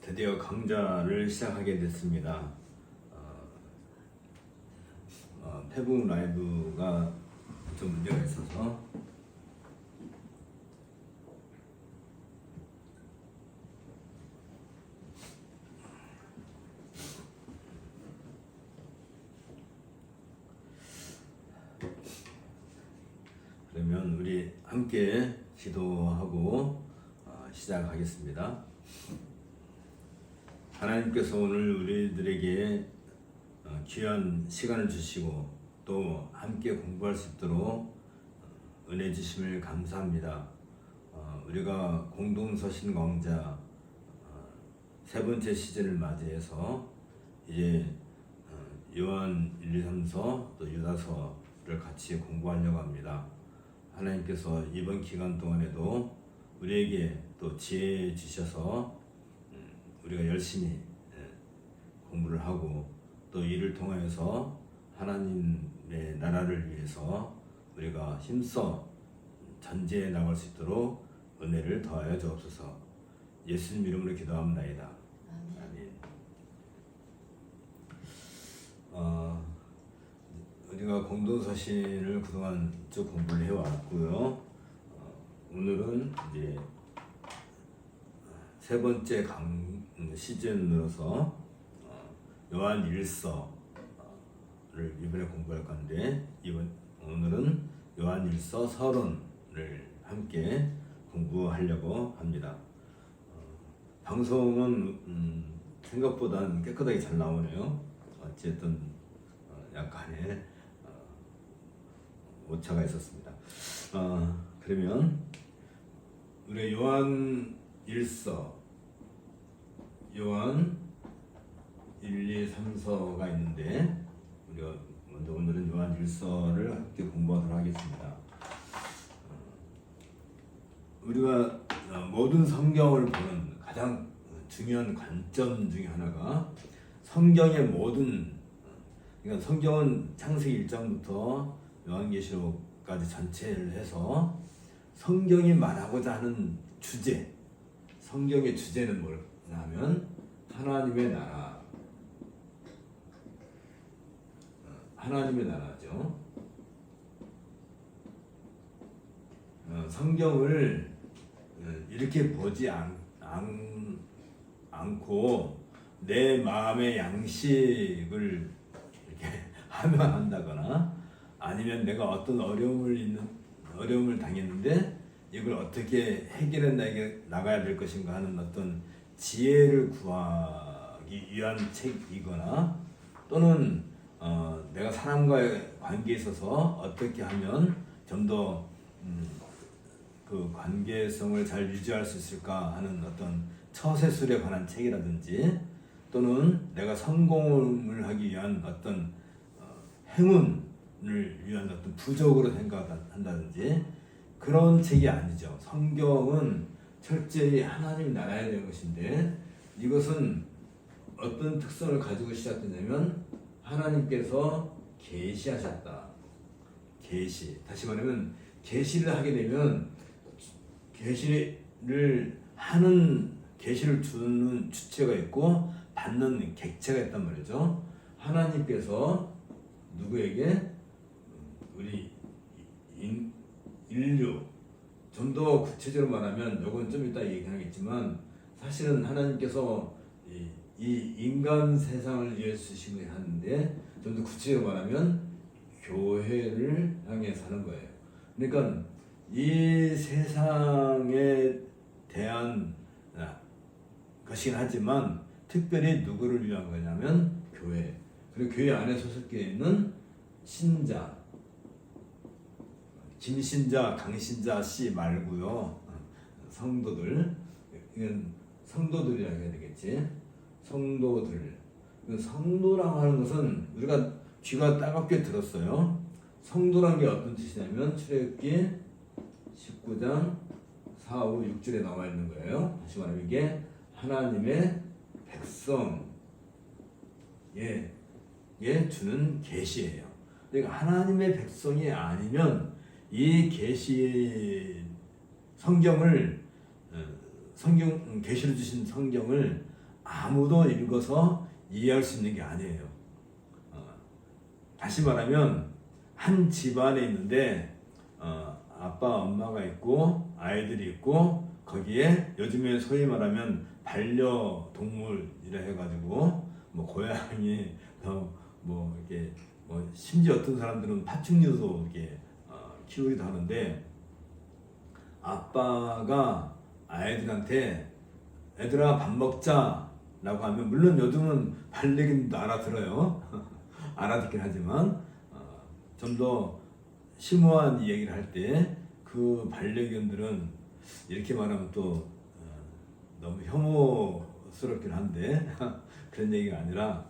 드디어 강좌를 시작하게 됐습니다. 페북 라이브가 좀 문제가 있어서 그러면 우리 함께 기도하고 시작하겠습니다. 하나님께서 오늘 우리들에게 귀한 시간을 주시고 또 함께 공부할 수 있도록 은혜 주심을 감사합니다. 우리가 공동서신 강좌 세 번째 시즌을 맞이해서 이제 요한 1, 2, 3서 또 유다서를 같이 공부하려고 합니다. 하나님께서 이번 기간 동안에도 우리에게 또 지혜 주셔서 우리가 열심히 공부를 하고 또 이를 통하여서 하나님의 나라를 위해서 우리가 힘써 전제해 나갈 수 있도록 은혜를 더하여 주옵소서. 예수님 이름으로 기도합나이다. 아멘. 우리가 공동서신을 그동안 쭉 공부를 해왔고요. 오늘은 이제 세 번째 시즌으로서 요한 1서를 이번에 공부할 건데 오늘은 요한 1서 서론을 함께 공부하려고 합니다. 방송은 생각보다 깨끗하게 잘 나오네요. 어쨌든 약간의 오차가 있었습니다. 그러면 우리 요한 1서 요한 1, 2, 3서가 있는데 우리가 먼저 오늘은 요한 1서를 함께 공부하도록 하겠습니다. 우리가 모든 성경을 보는 가장 중요한 관점 중에 하나가 성경의 모든, 그러니까 성경은 창세기 1장부터 요한계시록까지 전체를 해서 성경이 말하고자 하는 주제, 성경의 주제는 뭐냐면 하나님의 나라, 하나님의 나라죠. 성경을 이렇게 보지 않고 내 마음의 양식을 이렇게 하면 한다거나 아니면 내가 어떤 어려움을 당했는데 이걸 어떻게 해결해 나가야 될 것인가 하는 어떤 지혜를 구하기 위한 책이거나 또는 내가 사람과의 관계에 있어서 어떻게 하면 좀 더 그 관계성을 잘 유지할 수 있을까 하는 어떤 처세술에 관한 책이라든지 또는 내가 성공을 하기 위한 어떤 행운을 위한 어떤 부적으로 생각한다든지 그런 책이 아니죠. 성경은 철저히 하나님 나라에 대한 것인데 이것은 어떤 특성을 가지고 시작되냐면 하나님께서 계시하셨다. 계시. 다시 말하면 계시를 하게 되면 계시를 주는 주체가 있고 받는 객체가 있단 말이죠. 하나님께서 누구에게 우리 인류, 좀 더 구체적으로 말하면 이건 좀 이따 얘기하겠지만 사실은 하나님께서 이 인간 세상을 위해 주시긴 하는데 좀 더 구체적으로 말하면 교회를 향해 사는 거예요. 그러니까 이 세상에 대한 것이긴 하지만 특별히 누구를 위한 거냐면 교회. 그리고 교회 안에 소속되어 있는 신자, 김신자, 강신자 씨 말고요. 성도들, 이건 성도들이라고 해야 되겠지. 성도들. 성도라고 하는 것은 우리가 귀가 따갑게 들었어요. 성도란 게 어떤 뜻이냐면 출애굽기 19장 4, 5, 6절에 나와 있는 거예요. 다시 말하면 이게 하나님의 백성에 주는 계시예요. 그러니까 하나님의 백성이 아니면 이 계시 성경을 계시를 주신 성경을 아무도 읽어서 이해할 수 있는 게 아니에요. 다시 말하면 한 집안에 있는데 아빠 엄마가 있고 아이들이 있고 거기에 요즘에 소위 말하면 반려동물이라 해가지고 뭐 고양이 뭐 이렇게 뭐 심지어 어떤 사람들은 파충류도 이렇게 키우기도 하는데 아빠가 아이들한테 애들아 밥 먹자 라고 하면 물론 요즘은 반려견도 알아들어요. 알아듣긴 하지만 좀 더 심오한 이야기를 할 때 그 반려견들은 이렇게 말하면 또 너무 혐오스럽긴 한데 그런 얘기가 아니라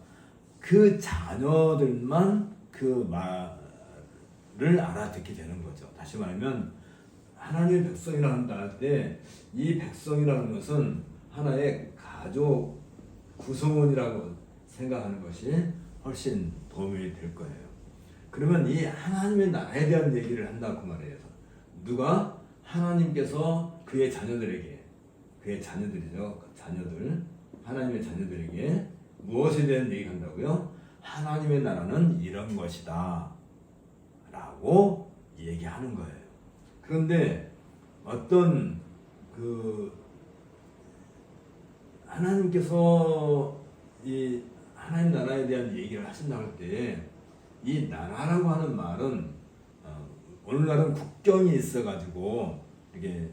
그 자녀들만 그 말을 알아듣게 되는 거죠. 다시 말하면 하나님의 백성이라 한다 할 때 이 백성이라는 것은 하나의 가족 구성원이라고 생각하는 것이 훨씬 도움이 될 거예요. 그러면 이 하나님의 나라에 대한 얘기를 한다고 말해요. 누가? 하나님께서 그의 자녀들에게, 그의 자녀들이죠. 자녀들, 하나님의 자녀들에게 무엇에 대한 얘기를 한다고요? 하나님의 나라는 이런 것이다 라고 얘기하는 거예요. 그런데 어떤 하나님께서 이 하나님 나라에 대한 얘기를 하신다고 할 때 이 나라라고 하는 말은 오늘날은 국경이 있어가지고 이게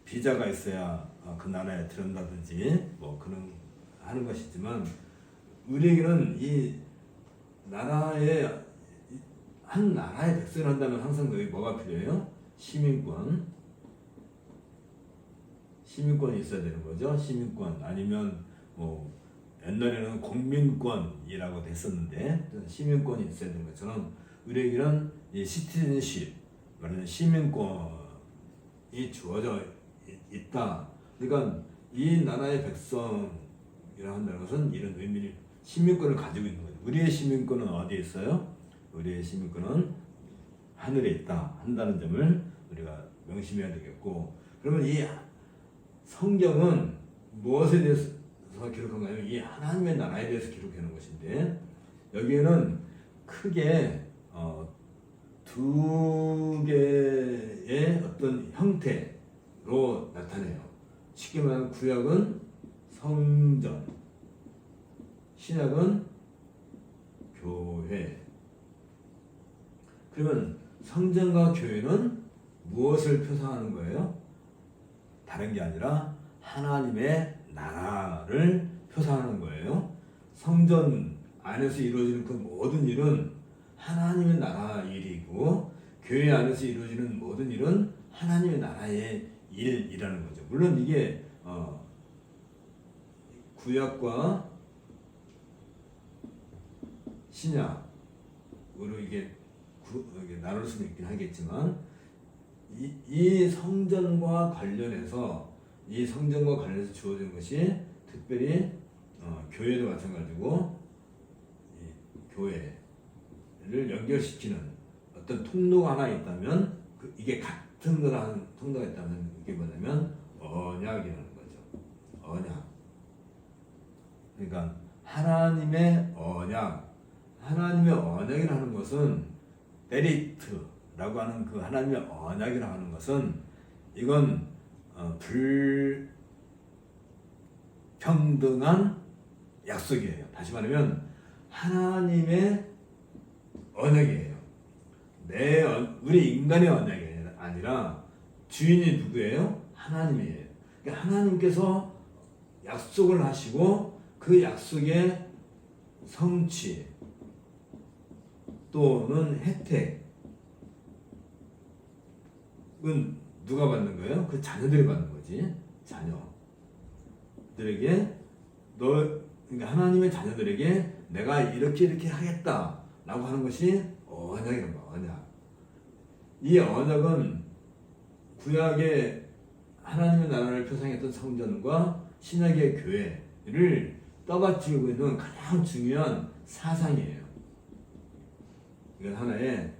비자가 있어야 그 나라에 들어온다든지 뭐 그런 하는 것이지만 우리에게는 이 나라의 한 나라의 백성을 한다면 항상 여기 뭐가 필요해요? 시민권이 있어야 되는 거죠. 시민권 아니면 뭐 옛날에는 공민권이라고 됐었는데 시민권이 있어야 되는 것처럼 우리에게는 이 시티즌십 말하는 시민권이 주어져 있다. 그러니까 이 나라의 백성이라 한다는 것은 이런 의미를 시민권을 가지고 있는 거죠. 우리의 시민권은 어디에 있어요? 우리의 시민권은 하늘에 있다 한다는 점을 우리가 명심해야 되겠고, 그러면 이 성경은 무엇에 대해서 기록한가요? 이 하나님의 나라에 대해서 기록하는 것인데 여기에는 크게 두 개의 어떤 형태로 나타내요. 쉽게 말하면 구약은 성전, 신약은 교회. 그러면 성전과 교회는 무엇을 표상하는 거예요? 다른 게 아니라 하나님의 나라를 표상하는 거예요. 성전 안에서 이루어지는 그 모든 일은 하나님의 나라 일이고 교회 안에서 이루어지는 모든 일은 하나님의 나라의 일이라는 거죠. 물론 이게 구약과 신약으로 이게 나눌 수는 있긴 하겠지만 이 성전과 관련해서 주어진 것이 특별히 교회도 마찬가지고 교회를 연결시키는 어떤 통로가 하나 있다면 이게 같은 거라는 통로가 있다면 이게 뭐냐면 언약이라는 거죠. 언약. 그러니까 하나님의 언약이라는 것은 베리트라고 하는 그 하나님의 언약이라고 하는 것은 이건 불평등한 약속이에요. 다시 말하면 하나님의 언약이에요. 우리 인간의 언약이 아니라 주인이 누구예요? 하나님이에요. 그러니까 하나님께서 약속을 하시고 그 약속의 성취 또는 혜택은 누가 받는 거예요? 그 자녀들이 받는 거지. 자녀들에게 그러니까 하나님의 자녀들에게 내가 이렇게 하겠다라고 하는 것이 언약이란 거야. 언약. 이 언약은 구약의 하나님의 나라를 표상했던 성전과 신약의 교회를 떠받치고 있는 가장 중요한 사상이에요. 이건 하나의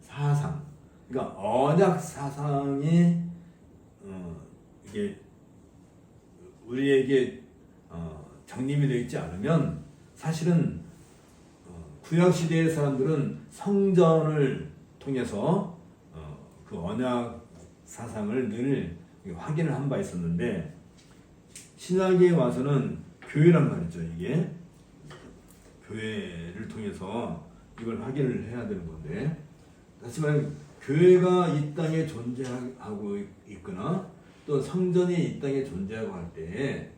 사상. 그러니까 언약 사상이 이게 우리에게 정립이 되어 있지 않으면 사실은 구약 시대의 사람들은 성전을 통해서 그 언약 사상을 늘 확인을 한 바 있었는데 신약에 와서는 교회란 말이죠. 이게 교회를 통해서 이걸 확인을 해야 되는 건데 다시 말해 교회가 이 땅에 존재하고 있거나 또 성전이 이 땅에 존재하고 할 때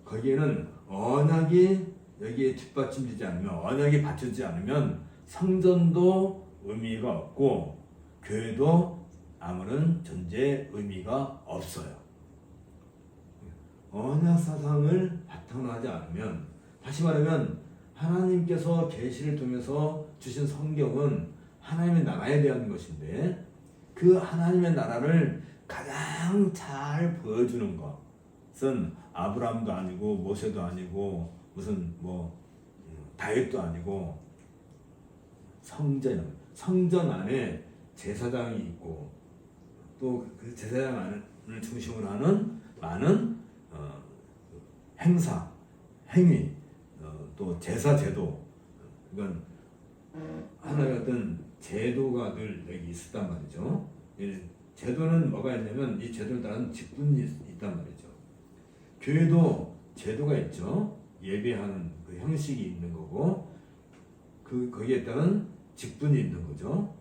거기에는 언약이 여기에 뒷받침되지 않으면 언약이 받쳐지지 않으면 성전도 의미가 없고 교회도 아무런 존재의 의미가 없어요. 언약 사상을 바탕으로 하지 않으면 다시 말하면 하나님께서 계시를 통해서 주신 성경은 하나님의 나라에 대한 것인데 그 하나님의 나라를 가장 잘 보여주는 것은 아브라함도 아니고 모세도 아니고 무슨 다윗도 아니고 성전 안에 제사장이 있고 또 그 제사장을 중심으로 하는 많은 행위, 또 제사 제도, 이건 하나의 어떤 제도가 늘 여기 있었단 말이죠. 제도는 뭐가 있냐면 이 제도를 따르는 직분이 있단 말이죠. 교회도 제도가 있죠. 예배하는 그 형식이 있는 거고 거기에 따른 직분이 있는 거죠.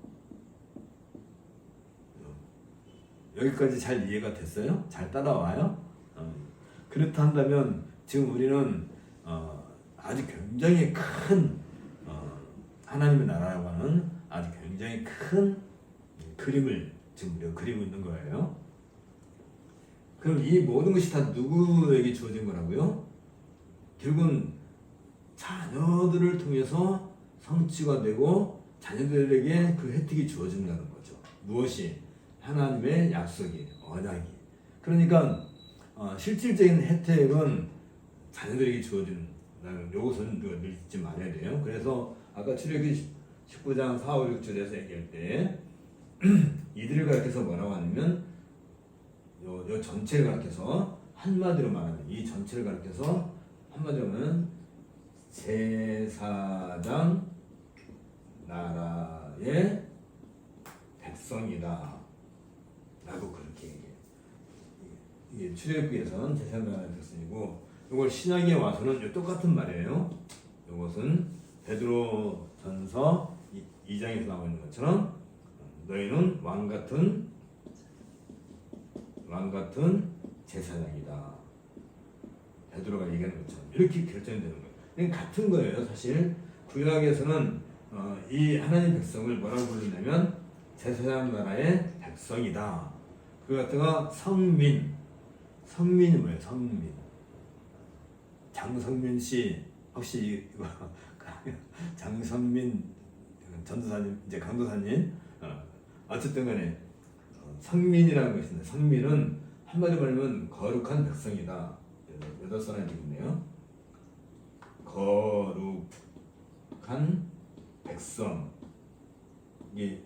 여기까지 잘 이해가 됐어요? 잘 따라와요? 그렇다 한다면 지금 우리는 아주 굉장히 큰 하나님의 나라라고 하는 아주 굉장히 큰 그림을 지금 우리가 그리고 있는 거예요. 그럼 이 모든 것이 다 누구에게 주어진 거라고요? 결국은 자녀들을 통해서 성취가 되고 자녀들에게 그 혜택이 주어진다는 거죠. 무엇이? 하나님의 약속이, 언약이. 그러니까 실질적인 혜택은 자녀들에게 주어지는 요것은 늘 잊지 말아야 돼요. 그래서 아까 출애굽기 19장 4, 5, 6절에서 얘기할 때 이들을 가르쳐서 뭐라고 하냐면 요 전체를 가르쳐서 한마디로 말하면 이 전체를 가르쳐서 한마디로 하면 제사장 나라의 백성이다 라고 그렇게 얘기해요. 이게 출애굽기에서는 제사장 나라의 백성이고 이걸 신약에 와서는 똑같은 말이에요. 이것은 베드로전서 2장에서 나와 있는 것처럼 너희는 왕같은 제사장이다. 베드로가 얘기하는 것처럼 이렇게 결정이 되는 거예요. 그냥 같은 거예요. 사실 구약에서는 이 하나님 백성을 뭐라고 부르냐면 제사장 나라의 백성이다. 그 같은 성민이 뭐예요? 성민. 장성민 씨 혹시 이거 장성민 전도사님 이제 강도사님 어쨌든 간에 성민이라는 것이 있는데 성민은 한마디로 말하면 거룩한 백성이다. 8사람이 있네요. 거룩한 백성. 이게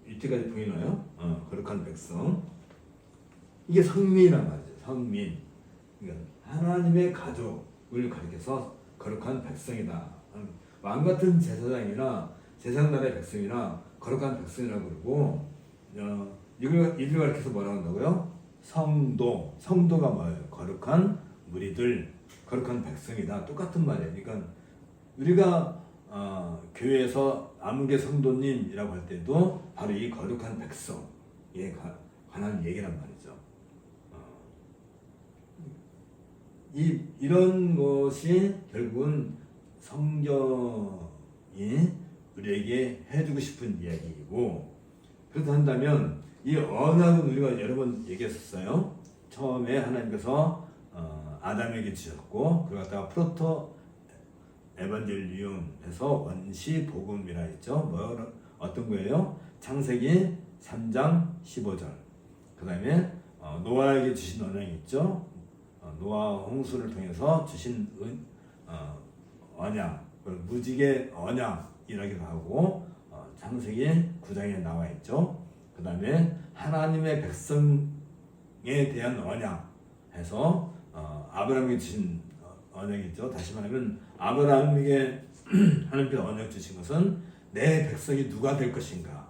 이때까지 보이나요? 거룩한 백성. 이게 성민이란 말이죠. 성민. 그러니까 하나님의 가족을 가리켜서 거룩한 백성이다. 왕같은 제사장이나 제사장나라의 백성이나 거룩한 백성이라고 그러고 이들 가리켜서 뭐라고 한다고요? 성도가 뭐예요? 거룩한 무리들, 거룩한 백성이다. 똑같은 말이에요. 그러니까 우리가 교회에서 아무개 성도님이라고 할 때도 바로 이 거룩한 백성에 관한 얘기란 말이죠. 이런 것이 결국은 성경이 우리에게 해주고 싶은 이야기이고, 그렇다 한다면 이 언약은 우리가 여러 번 얘기했었어요. 처음에 하나님께서 아담에게 주셨고, 그걸 갖다가 프로토 에반젤리움 해서 원시 복음이라 했죠. 어떤 거예요? 창세기 3장 15절. 그 다음에 노아에게 주신 언약이 있죠. 노아 홍수를 통해서 주신 언약, 무지개 언약이라기도 하고, 창세기 9장에 나와 있죠. 그 다음에 하나님의 백성에 대한 언약 해서 아브라함에게 주신 언약이 있죠. 다시 말하면 아브라함에게 하나님께서 언약 주신 것은 내 백성이 누가 될 것인가.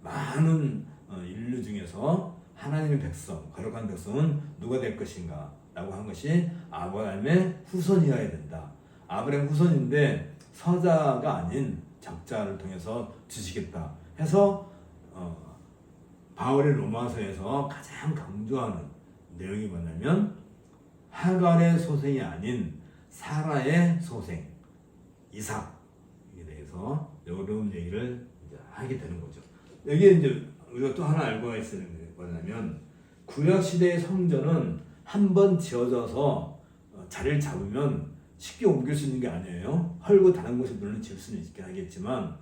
많은 인류 중에서 하나님의 백성, 거룩한 백성은 누가 될 것인가 라고 한 것이 아브라함의 후손이어야 된다. 아브라함 후손인데 서자가 아닌 적자를 통해서 주시겠다 해서 바울의 로마서에서 가장 강조하는 내용이 뭐냐면 하갈의 소생이 아닌 사라의 소생 이삭에 대해서 어려운 얘기를 이제 하게 되는 거죠. 여기에 이제 우리가 또 하나 알고 있어야 되는 게 뭐냐면 구약 시대의 성전은 한 번 지어져서 자리를 잡으면 쉽게 옮길 수 있는 게 아니에요. 헐고 다른 곳에 물론 지을 수는 있긴 하겠지만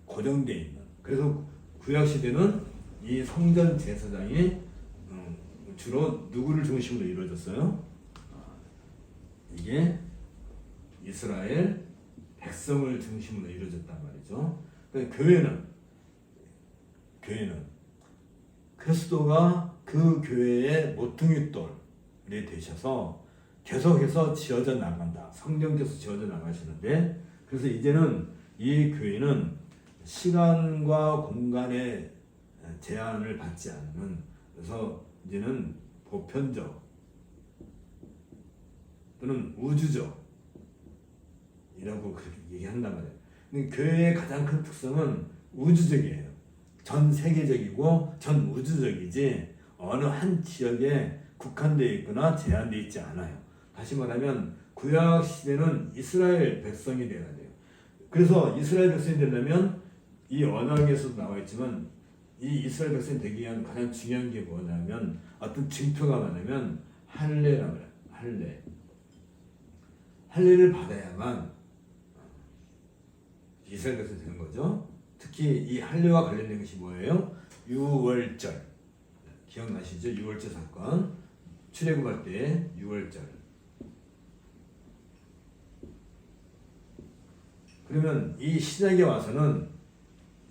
고정되어 있는. 그래서 구약 시대는 이 성전 제사장이 주로 누구를 중심으로 이루어졌어요? 이게 이스라엘 백성을 중심으로 이루어졌단 말이죠. 그러니까 교회는 그리스도가 그 교회의 모퉁이 돌이 되셔서 계속해서 지어져 나간다. 성령께서 지어져 나가시는데, 그래서 이제는 이 교회는 시간과 공간의 제한을 받지 않는, 그래서 이제는 보편적 또는 우주적 이라고 그렇게 얘기한단 말이에요. 근데 교회의 가장 큰 특성은 우주적이에요. 전 세계적이고 전 우주적이지 어느 한 지역에 국한되어 있거나 제한되어 있지 않아요. 다시 말하면 구약 시대는 이스라엘 백성이 되어야 돼요. 그래서 이스라엘 백성이 되려면 이 언약에서도 나와 있지만 이 이스라엘 백성이 되기 위한 가장 중요한 게 뭐냐면 어떤 증표가 뭐냐면 할례라고 해요. 할례를 받아야만 이스라엘 백성이 되는 거죠. 특히 이 할례와 관련된 것이 뭐예요? 유월절. 기억나시죠? 유월절 사건. 출애굽할 때 유월절. 그러면 이 시작에 와서는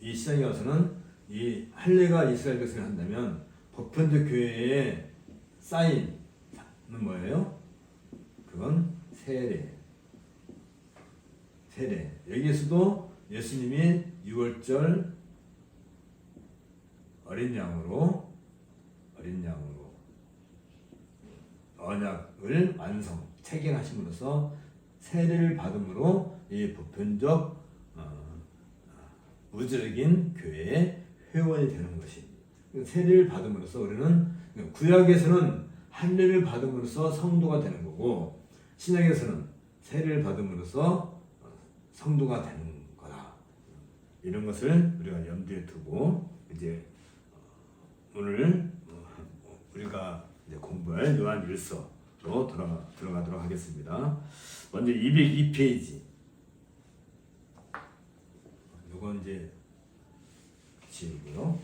이 할례가 이스라엘 백성이 한다면 보편적 교회의 사인은 뭐예요? 그건 세례. 여기에서도 예수님이 유월절 어린 양으로 언약을 체결하심으로써 세례를 받음으로 이 보편적 우주적인 교회의 회원이 되는 것입니다. 세례를 받음으로써 우리는 구약에서는 할례를 받음으로써 성도가 되는 거고, 신약에서는 세례를 받음으로써 성도가 되는 거다. 이런 것을 우리가 염두에 두고 이제 오늘 우리가 이제 공부할 요한 1서로 들어가도록 하겠습니다. 먼저 202페이지. 이건 이제 지우고요.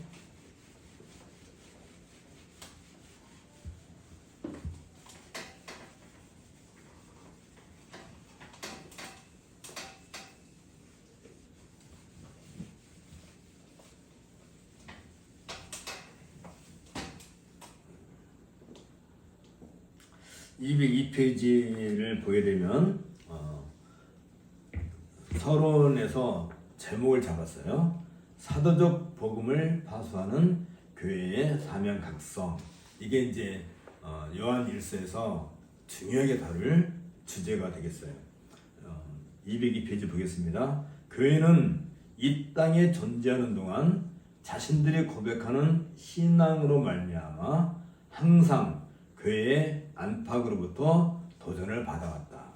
(202페이지를) 보게 되면 서론에서 제목을 잡았어요. 사도적 복음을 파수하는 교회의 사명 각성. 이게 이제 요한 1서에서 중요하게 다룰 주제가 되겠어요. 202페이지 보겠습니다. 교회는 이 땅에 존재하는 동안 자신들이 고백하는 신앙으로 말미암아 항상 교회의 안팎으로부터 도전을 받아왔다.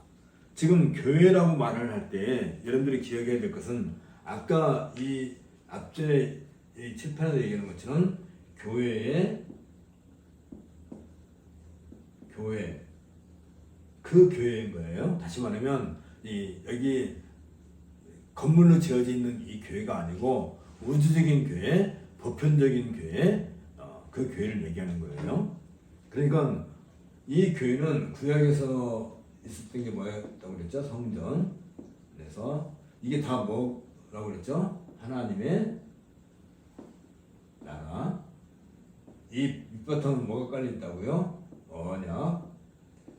지금 교회라고 말을 할 때 여러분들이 기억해야 될 것은 아까 이 앞전에 이 칠판에서 얘기하는 것처럼 교회 그 교회인 거예요. 다시 말하면 여기 건물로 지어져 있는 이 교회가 아니고 우주적인 교회, 보편적인 교회, 그 교회를 얘기하는 거예요. 그러니까 이 교회는 구약에서 있었던 게 뭐였다고 그랬죠? 성전. 그래서 이게 다 뭐라고 그랬죠? 하나님의 나라. 이 밑바탕은 뭐가 깔려 있다고요? 언약.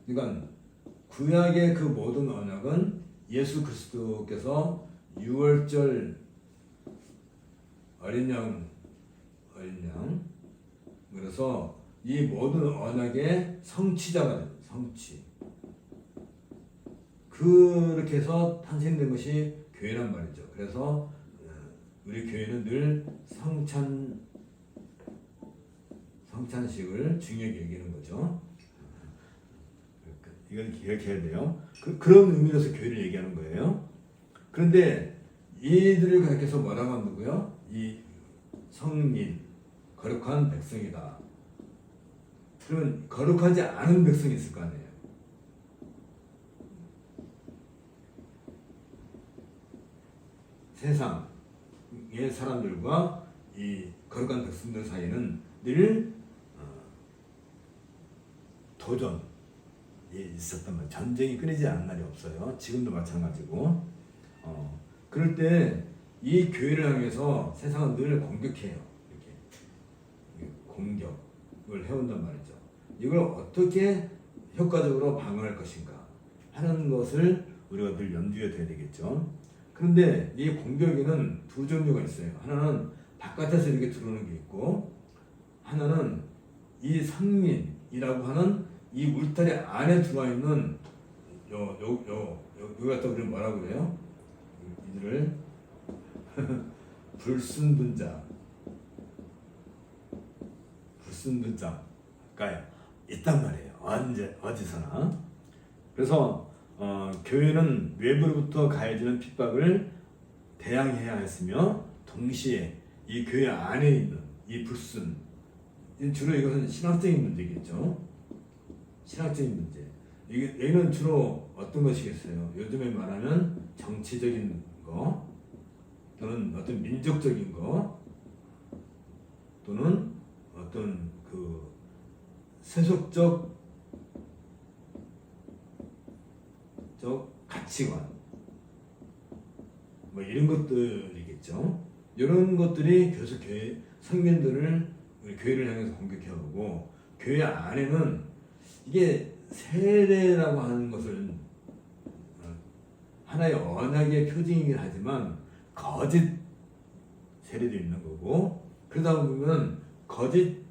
그러니까 구약의 그 모든 언약은 예수 그리스도께서 6월절 어린 양 그래서 이 모든 언약의 성취자가 됩니다. 성취. 그렇게 해서 탄생된 것이 교회란 말이죠. 그래서 우리 교회는 늘 성찬식을 중요하게 여기는 거죠. 이건 기억해야 돼요. 그런 의미로서 교회를 얘기하는 거예요. 그런데 이들을 가리켜서 뭐라고 한다고요? 이 성민, 거룩한 백성이다. 그러면 거룩하지 않은 백성이 있을 거 아니에요. 세상의 사람들과 이 거룩한 백성들 사이에는 늘 도전이 있었단 말이에요. 전쟁이 끊이지 않는 날이 없어요. 지금도 마찬가지고. 그럴 때 이 교회를 향해서 세상은 늘 공격해요. 이렇게 공격을 해온단 말이죠. 이걸 어떻게 효과적으로 방어할 것인가 하는 것을 우리가 늘 염두에 둬야 되겠죠. 그런데 이 공격에는 두 종류가 있어요. 하나는 바깥에서 이렇게 들어오는 게 있고, 하나는 이 상민이라고 하는 이 울타리 안에 들어와 있는 여기 갖다 우리는 뭐라고 그래요? 이들을 불순분자가 있단 말이에요. 어디서나. 그래서 교회는 외부로부터 가해지는 핍박을 대항해야 했으며, 동시에 이 교회 안에 있는 이 불순, 주로 이것은 신학적인 문제겠죠. 신학적인 문제. 여기는 주로 어떤 것이겠어요? 요즘에 말하는 정치적인 거, 또는 어떤 민족적인 거, 또는 어떤 그 세속적 가치관, 뭐 이런 것들이겠죠. 이런 것들이 계속 교회 성민들을, 우리 교회를 향해서 공격해오고, 교회 안에는 이게 세례라고 하는 것을 하나의 언약의 표징이긴 하지만 거짓 세례도 있는 거고, 그러다 보면 거짓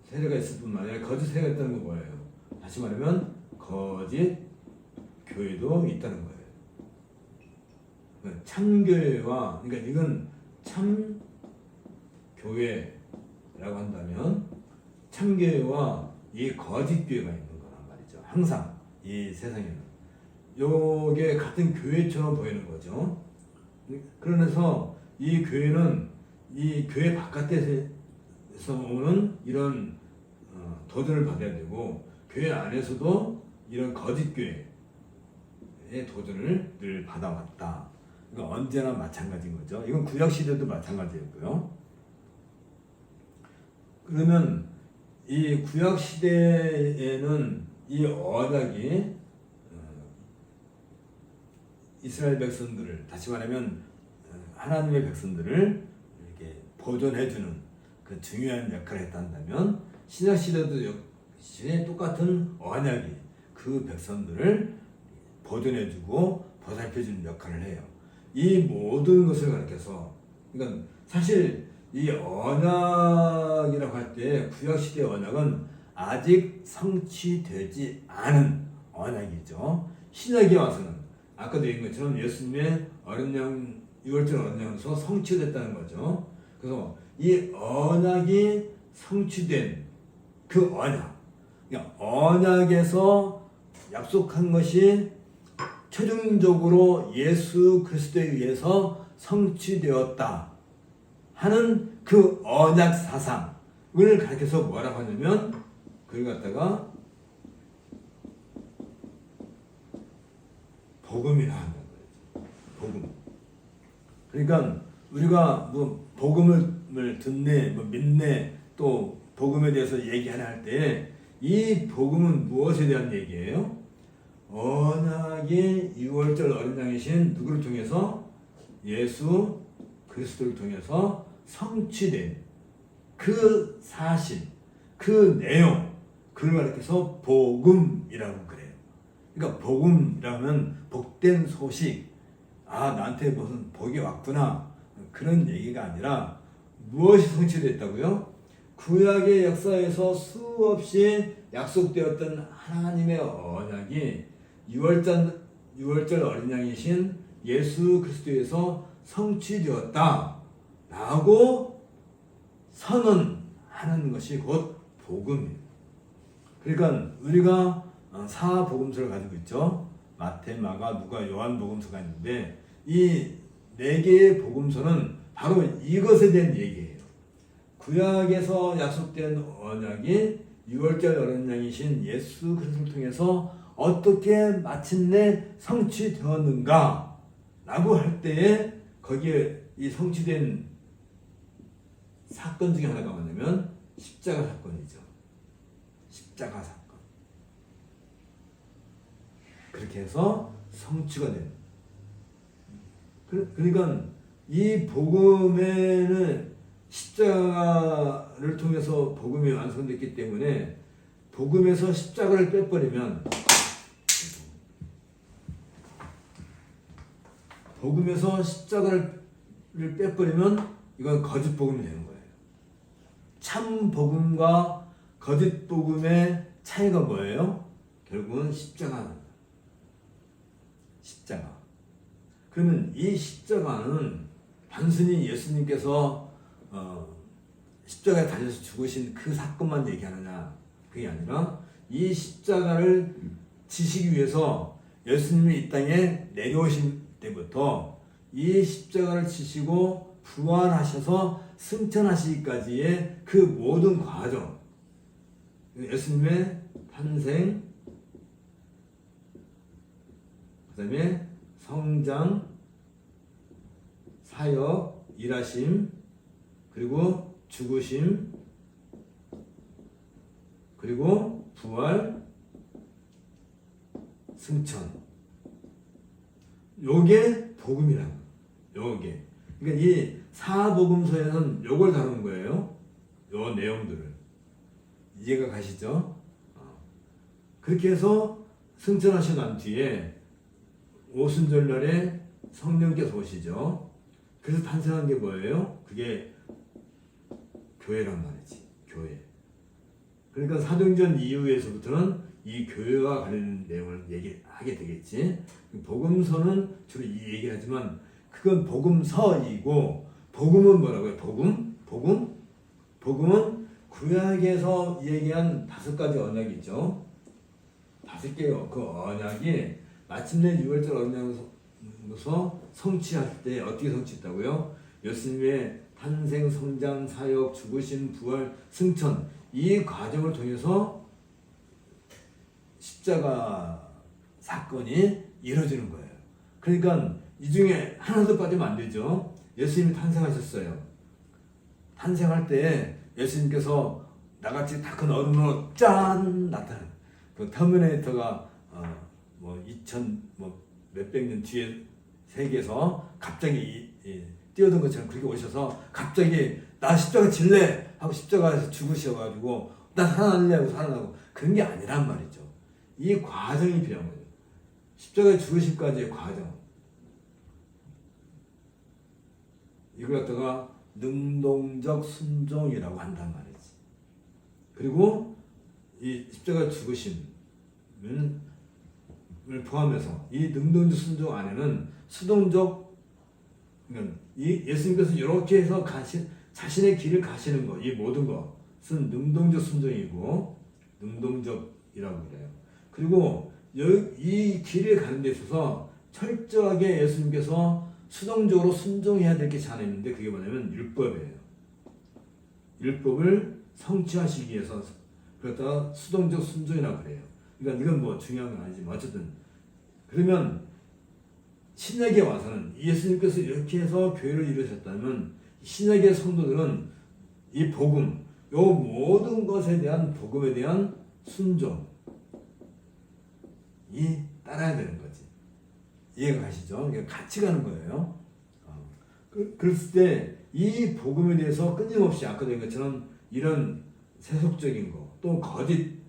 세례가 있을 뿐만 아니라 거짓 세례가 있다는 건 뭐예요? 다시 말하면 거짓 교회도 있다는 거예요. 참교회와, 그러니까 이건 참 교회라고 한다면 참교회와 이 거짓 교회가 있는 거란 말이죠. 항상 이 세상에는 요게 같은 교회처럼 보이는 거죠. 그러면서 이 교회는 이 교회 바깥에서 오는 이런 도전을 받아야 되고, 교회 안에서도 이런 거짓 교회의 도전을 늘 받아왔다. 그러니까 언제나 마찬가지인 거죠. 이건 구약 시대도 마찬가지였고요. 그러면 이 구약 시대에는 이 언약이 이스라엘 백성들을, 다시 말하면 하나님의 백성들을 이렇게 보존해주는 그 중요한 역할을 했다면, 신약 시대도 역시 똑같은 언약이 그 백성들을 보존해주고 보살펴주는 역할을 해요. 이 모든 것을 가리켜서, 그러니까 사실 이 언약이라고 할 때 구약 시대 언약은 아직 성취되지 않은 언약이죠. 신약에 와서는 아까도 얘기한 것처럼 예수님의 어린 양, 유월절 어린 양으로서 성취됐다는 거죠. 그래서 이 언약이 성취된 그 언약, 그러니까 언약에서 약속한 것이 최종적으로 예수 그리스도에 의해서 성취되었다 하는 그 언약 사상을 가르쳐서 뭐라고 하냐면 그걸 갖다가 복음이라 한다는 거예요. 복음. 그러니까 우리가 뭐 복음을 듣네, 뭐 믿네, 또 복음에 대해서 얘기하려 할 때 이 복음은 무엇에 대한 얘기예요? 언약의 유월절 어린 양이신 누구를 통해서? 예수 그리스도를 통해서 성취된 그 사실, 그 내용, 그걸 가리켜서 복음이라고 그래요. 그러니까 복음이라면 복된 소식, 아 나한테 무슨 복이 왔구나 그런 얘기가 아니라 무엇이 성취됐다고요? 구약의 역사에서 수없이 약속되었던 하나님의 언약이 유월절 어린 양이신 예수 그리스도에서 성취되었다 라고 선언하는 것이 곧 복음이에요. 그러니까 우리가 사복음서를 가지고 있죠. 마태, 마가, 누가, 요한 복음서가 있는데 이 네 개의 복음서는 바로 이것에 대한 얘기예요. 구약에서 약속된 언약이 유월절 어린 양이신 예수 그리스도를 통해서 어떻게 마침내 성취되었는가 라고 할 때에 거기에 이 성취된 사건 중에 하나가 뭐냐면 십자가 사건이죠. 십자가 사건. 그렇게 해서 성취가 된. 그러니까 이 복음에는 십자가를 통해서 복음이 완성됐기 때문에 복음에서 십자가를 빼버리면 복음에서 십자가를 빼버리면 이건 거짓 복음이 되는 거예요. 참 복음과 거짓 복음의 차이가 뭐예요? 결국은 십자가. 그러면 이 십자가는 단순히 예수님께서 십자가에 달려서 죽으신 그 사건만 얘기하느냐 그게 아니라 이 십자가를 지시기 위해서 예수님이 이 땅에 내려오신 때부터 이 십자가를 지시고 부활하셔서 승천하시기까지의 그 모든 과정, 예수님의 탄생, 그 다음에 성장, 사역, 일하심, 그리고 죽으심, 그리고 부활, 승천. 요게 복음이라고. 요게. 그러니까 이 사복음서에는 요걸 다루는 거예요. 요 내용들을. 이해가 가시죠? 그렇게 해서 승천하시고 난 뒤에 오순절날에 성령께서 오시죠. 그래서 탄생한 게 뭐예요? 그게 교회란 말이지. 교회. 그러니까 사도행전 이후에서부터는 이 교회와 관련된 내용을 얘기하게 되겠지. 복음서는 주로 이 얘기를 하지만 그건 복음서이고 복음은 뭐라고요? 복음은 구약에서 얘기한 5가지 언약이 있죠. 5개요. 그 언약이 마침내 유월절 언약으로서 성취할 때 어떻게 성취했다고요? 예수님의 탄생, 성장, 사역, 죽으심, 부활, 승천 이 과정을 통해서 십자가 사건이 이루어지는 거예요. 그러니까 이 중에 하나도 빠지면 안 되죠. 예수님이 탄생하셨어요. 탄생할 때 예수님께서 나같이 다 큰 얼음으로 짠 나타나는 그 터미네이터가 뭐 2000 뭐 몇백 년 뒤에 세계에서 갑자기 뛰어든 것처럼 그렇게 오셔서 갑자기 나 십자가 질래 하고 십자가에서 죽으셔가지고 나 살아날래 하고 살아나고 그런 게 아니란 말이죠. 이 과정이 필요한 거예요. 십자가에 죽으심까지의 과정. 이걸 갖다가 능동적 순종이라고 한단 말이지. 그리고 이 십자가 죽으심은 포함해서 이 능동적 순종 안에는 수동적, 그러니까 이 예수님께서 이렇게 해서 자신의 길을 가시는 것, 이 모든 것은 능동적 순종이고 능동적이라고 그래요. 그리고 이 길을 가는 데 있어서 철저하게 예수님께서 수동적으로 순종해야 될 게 하나 있는데 그게 뭐냐면 율법이에요. 율법을 성취하시기 위해서 그렇다가 수동적 순종이라고 그래요. 그러니까 이건 뭐 중요한 건 아니지만 어쨌든 그러면 신약에 와서는 예수님께서 이렇게 해서 교회를 이루셨다면 신약의 성도들은 이 복음, 요 모든 것에 대한 복음에 대한 순종이 따라야 되는 거지. 이해가 가시죠? 같이 가는 거예요. 그랬을 때 이 복음에 대해서 끊임없이 아까도 얘기한 것처럼 이런 세속적인 거, 또 거짓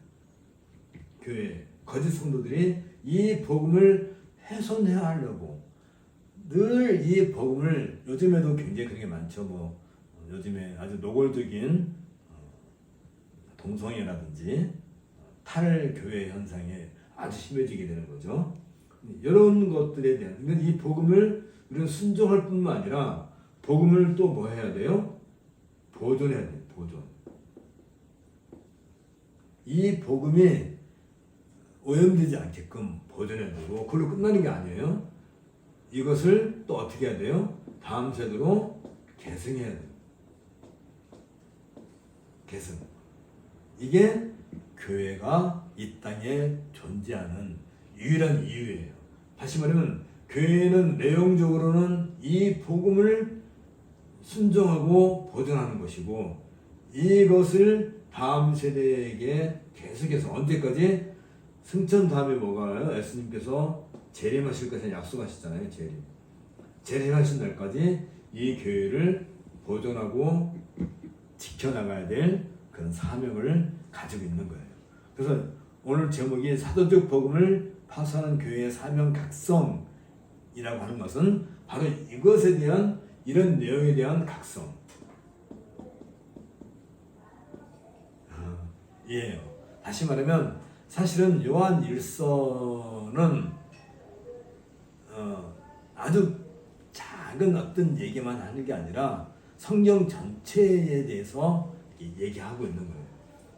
교회, 거짓 성도들이 이 복음을 훼손해야 하려고 늘 이 복음을, 요즘에도 굉장히 그런 게 많죠. 뭐 요즘에 아주 노골적인 동성애라든지 탈교회 현상이 아주 심해지게 되는 거죠. 이런 것들에 대한, 그러니까 이 복음을 우리는 순종할 뿐만 아니라 복음을 또 뭐 해야 돼요? 보존해야 돼요. 보존. 이 복음이 오염되지 않게끔 보존해야 되고 그걸로 끝나는 게 아니에요. 이것을 또 어떻게 해야 돼요? 다음 세대로 계승해야 돼요. 계승. 이게 교회가 이 땅에 존재하는 유일한 이유예요. 다시 말하면 교회는 내용적으로는 이 복음을 순종하고 보존하는 것이고 이것을 다음 세대에게 계속해서 언제까지? 승천 다음에 뭐가요? 예수님께서 재림하실 것을 약속하셨잖아요. 재림하신 날까지 이 교회를 보존하고 지켜나가야 될 그런 사명을 가지고 있는 거예요. 그래서 오늘 제목이 사도적 복음을 파수하는 교회의 사명 각성이라고 하는 것은 바로 이것에 대한, 이런 내용에 대한 각성 이에요. 다시 말하면 사실은 요한 1서는 아주 작은 어떤 얘기만 하는 게 아니라 성경 전체에 대해서 얘기하고 있는 거예요.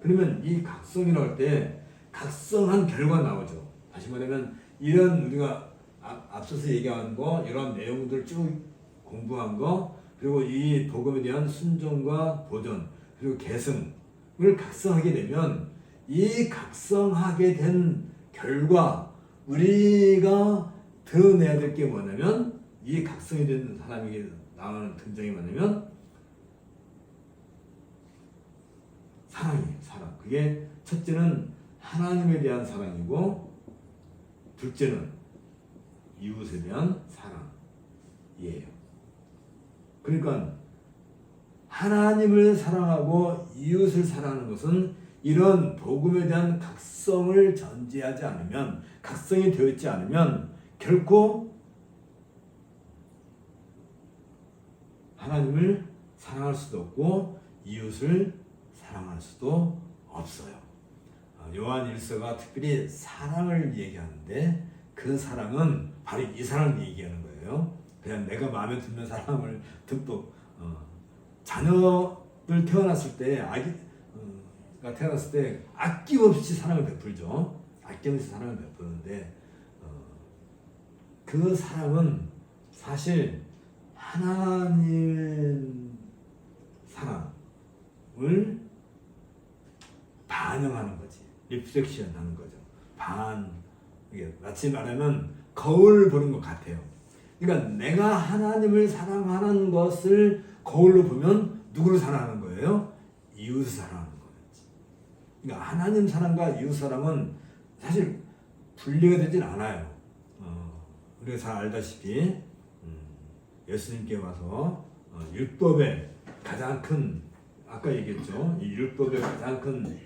그러면 이 각성이라고 할 때 각성한 결과 나오죠. 다시 말하면 이런 우리가 앞서서 얘기한 거, 이런 내용들 쭉 공부한 거, 그리고 이 복음에 대한 순종과 보존, 그리고 계승을 각성하게 되면 이 각성하게 된 결과 우리가 드러내야 될 게 뭐냐면, 이 각성이 된 사람에게 나오는 등장이 뭐냐면 사랑이에요. 사랑. 그게 첫째는 하나님에 대한 사랑이고 둘째는 이웃에 대한 사랑이에요. 그러니까 하나님을 사랑하고 이웃을 사랑하는 것은 이런 복음에 대한 각성을 전제하지 않으면, 각성이 되어 있지 않으면 결코 하나님을 사랑할 수도 없고 이웃을 사랑할 수도 없어요. 요한 1서가 특별히 사랑을 얘기하는데 그 사랑은 바로 이 사랑을 얘기하는 거예요. 그냥 내가 마음에 드는 사람을 듬뿍, 자녀들 태어났을 때, 아기가 태어났을 때 아낌없이 사랑을 베풀죠. 아낌없이 사랑을 베푸는데 그 사랑은 사실 하나님 사랑을 반영하는 거지. 리플렉션 하는 거죠. 이게 마치 말하면 거울 보는 것 같아요. 그러니까 내가 하나님을 사랑하는 것을 거울로 보면 누구를 사랑하는 거예요? 이웃을 사랑하는 거였지. 그러니까 하나님 사랑과 이웃 사랑은 사실 분리가 되진 않아요. 우리가 잘 알다시피 예수님께 와서 율법의 가장 큰, 아까 얘기했죠. 이 율법의 가장 큰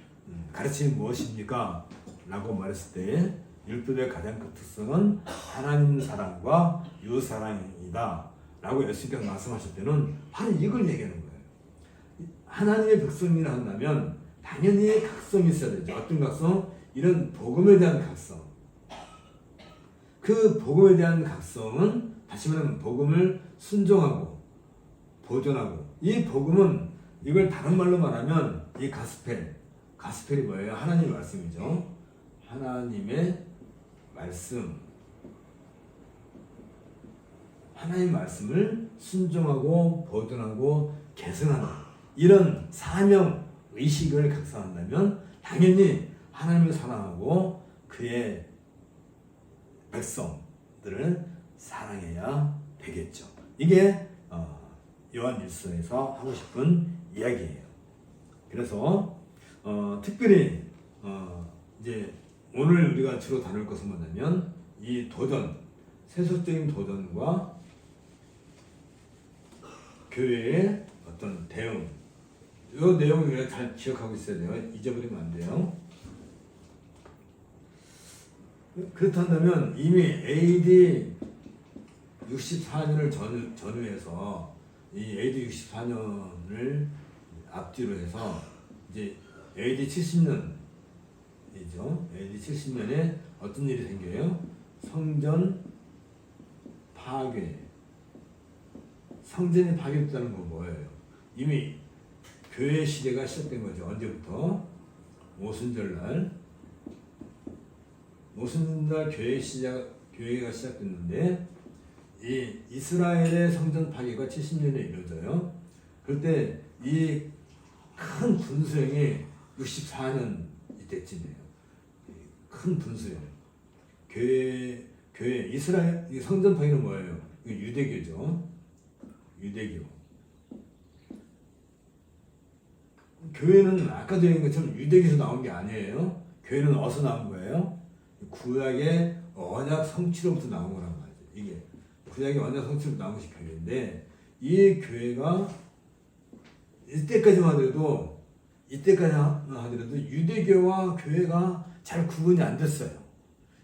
가르침이 무엇입니까? 라고 말했을 때 율법의 가장 큰 특성은 하나님 사랑과 이웃 사랑이다 라고 예수님께서 말씀하실 때는 바로 이걸 얘기하는 거예요. 하나님의 백성이라 한다면 당연히 각성이 있어야 되죠. 어떤 각성? 이런 복음에 대한 각성. 그 복음에 대한 각성은 다시 말하면 복음을 순종하고 보존하고, 이 복음은 이걸 다른 말로 말하면 이 가스펠이 뭐예요? 하나님의 말씀이죠. 하나님의 말씀, 하나님의 말씀을 순종하고 보존하고 계승하는 이런 사명 의식을 각성한다면 당연히 하나님을 사랑하고 그의 백성들을 사랑해야 되겠죠. 이게 요한일서에서 하고 싶은 이야기예요. 그래서 특별히 이제 오늘 우리가 주로 다룰 것은 뭐냐면 이 도전, 세속적인 도전과 교회의 어떤 대응, 이 내용을 우리가 잘 기억하고 있어야 돼요. 잊어버리면 안 돼요. 그렇다면 이미 AD 64년을 전후해서 이 AD 64년을 앞뒤로 해서 이제 AD 70년이죠. AD 70년에 어떤 일이 생겨요? 성전 파괴. 성전이 파괴됐다는 건 뭐예요? 이미 교회 시대가 시작된 거죠. 언제부터? 오순절날 교회가 시작됐는데 이 이스라엘의 성전 파괴가 70년에 이루어져요. 그때 이 큰 분수령이 64년 이때쯤이에요. 큰 분수령. 교회 이스라엘 이 성전 파괴는 뭐예요? 유대교죠. 유대교. 교회는 아까도 얘기한 것처럼 유대교에서 나온 게 아니에요. 교회는 어디서 나온 거예요? 구약의 언약 성취로부터 나온 거란 말이죠. 이게 구약의 언약 성취로부터 나온 것이 교회인데, 이 교회가 이때까지만 하더라도 유대교와 교회가 잘 구분이 안 됐어요.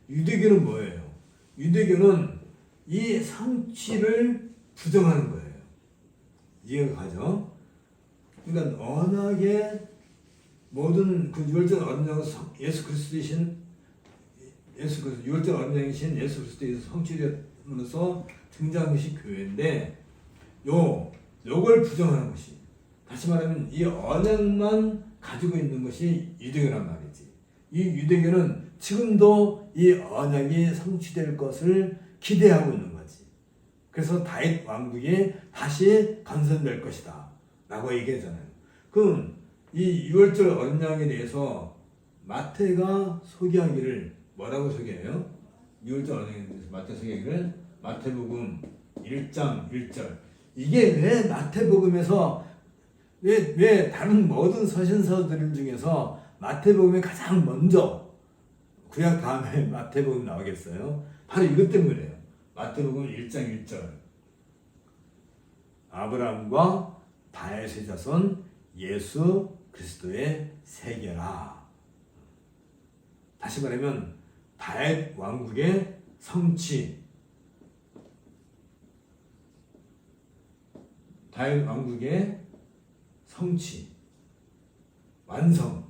유대교는 뭐예요? 유대교는 이 성취를 부정하는 거예요. 이해가 가죠? 그러니까 언약의 모든 그 유월절 언약은 예수 그리스도이신 유월절 언약이신 예수 그리스도에서 성취됨으로써 등장한 것이 교회인데, 요걸 부정하는 것이, 다시 말하면 이 언약만 가지고 있는 것이 유대교란 말이지. 이 유대교는 지금도 이 언약이 성취될 것을 기대하고 있는 거지. 그래서 다윗 왕국이 다시 건설될 것이다 라고 얘기하잖아요. 그럼 이 유월절 언약에 대해서 마태가 소개하기를 뭐라고 소개해요? 유월절 언약에 대해서 마태 소개하기를 마태복음 1장 1절. 이게 왜 마태복음에서 왜 다른 모든 서신서들 중에서 마태복음이 가장 먼저 구약 다음에 마태복음 나오겠어요? 바로 이것 때문이에요. 마태복음 1장 1절. 아브라함과 다윗의 자손 예수 그리스도의 세계라. 다시 말하면 다윗 왕국의 성취, 다윗 왕국의 성취, 완성을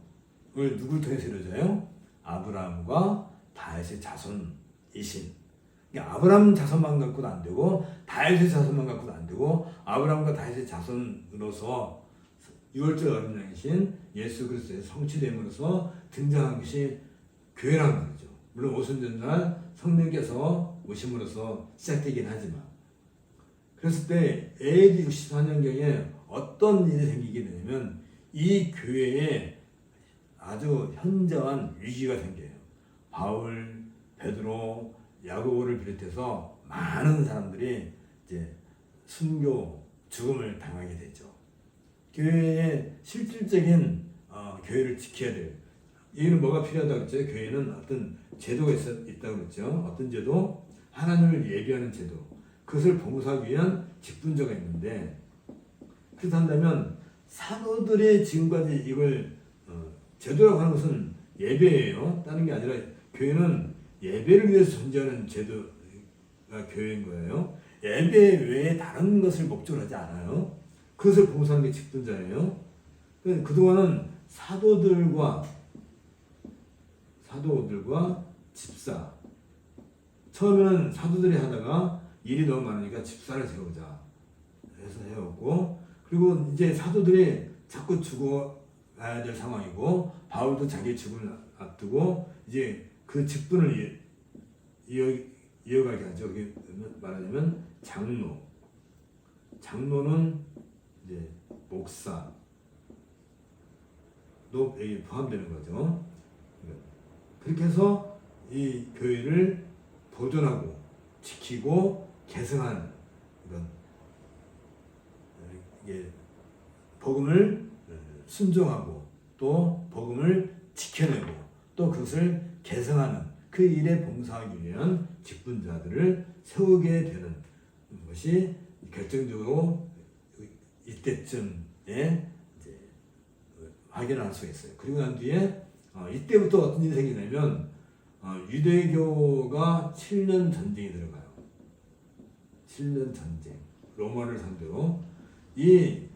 누굴 통해서 이루어져요? 아브라함과 다윗의 자손이신. 그러니까 아브라함 자손만 갖고도 안 되고 다윗의 자손만 갖고도 안 되고 아브라함과 다윗의 자손으로서 유월절 언약이신 예수 그리스도의 성취됨으로써 등장한 것이 교회란 말이죠. 물론 오순절날 성령께서 오심으로써 시작되긴 하지만, 그랬을 때 AD 64년경에 어떤 일이 생기게 되냐면 이 교회에 아주 현저한 위기가 생겨요. 바울, 베드로, 야고보를 비롯해서 많은 사람들이 이제 순교, 죽음을 당하게 되죠. 교회의 실질적인 교회를 지켜야 돼요. 여기는 뭐가 필요하다고 그랬죠? 교회는 어떤 제도가 있다고 그랬죠. 어떤 제도? 하나님을 예배하는 제도. 그것을 봉사하기 위한 직분자가 있는데, 그렇다면 사도들이 지금까지 이걸 제도라고 하는 것은 예배예요. 다른 게 아니라 교회는 예배를 위해서 존재하는 제도가 교회인 거예요. 예배 외에 다른 것을 목적으로 하지 않아요. 그것을 봉사하는 게 직분자예요. 그동안은 사도들과 집사, 처음에는 사도들이 하다가 일이 너무 많으니까 집사를 세우자 해서 세웠고, 그리고 이제 사도들이 자꾸 죽어가야 될 상황이고 바울도 자기 죽음을 앞두고 이제 그 직분을 이어가게 하죠. 그게 말하자면 장로는 이제 목사도 여기 포함되는 거죠. 그렇게 해서 이 교회를 보존하고 지키고 계승하는 이런 이게 복음을 순종하고 또 복음을 지켜내고 또 그것을 계승하는 그 일에 봉사하기 위한 직분자들을 세우게 되는 것이 결정적으로 이때쯤에 이제 확인할 수 있어요. 그리고 난 뒤에 이때부터 어떤 일이 생기냐면 유대교가 7년 전쟁이 들어가요. 7년 전쟁. 로마를 상대로 이게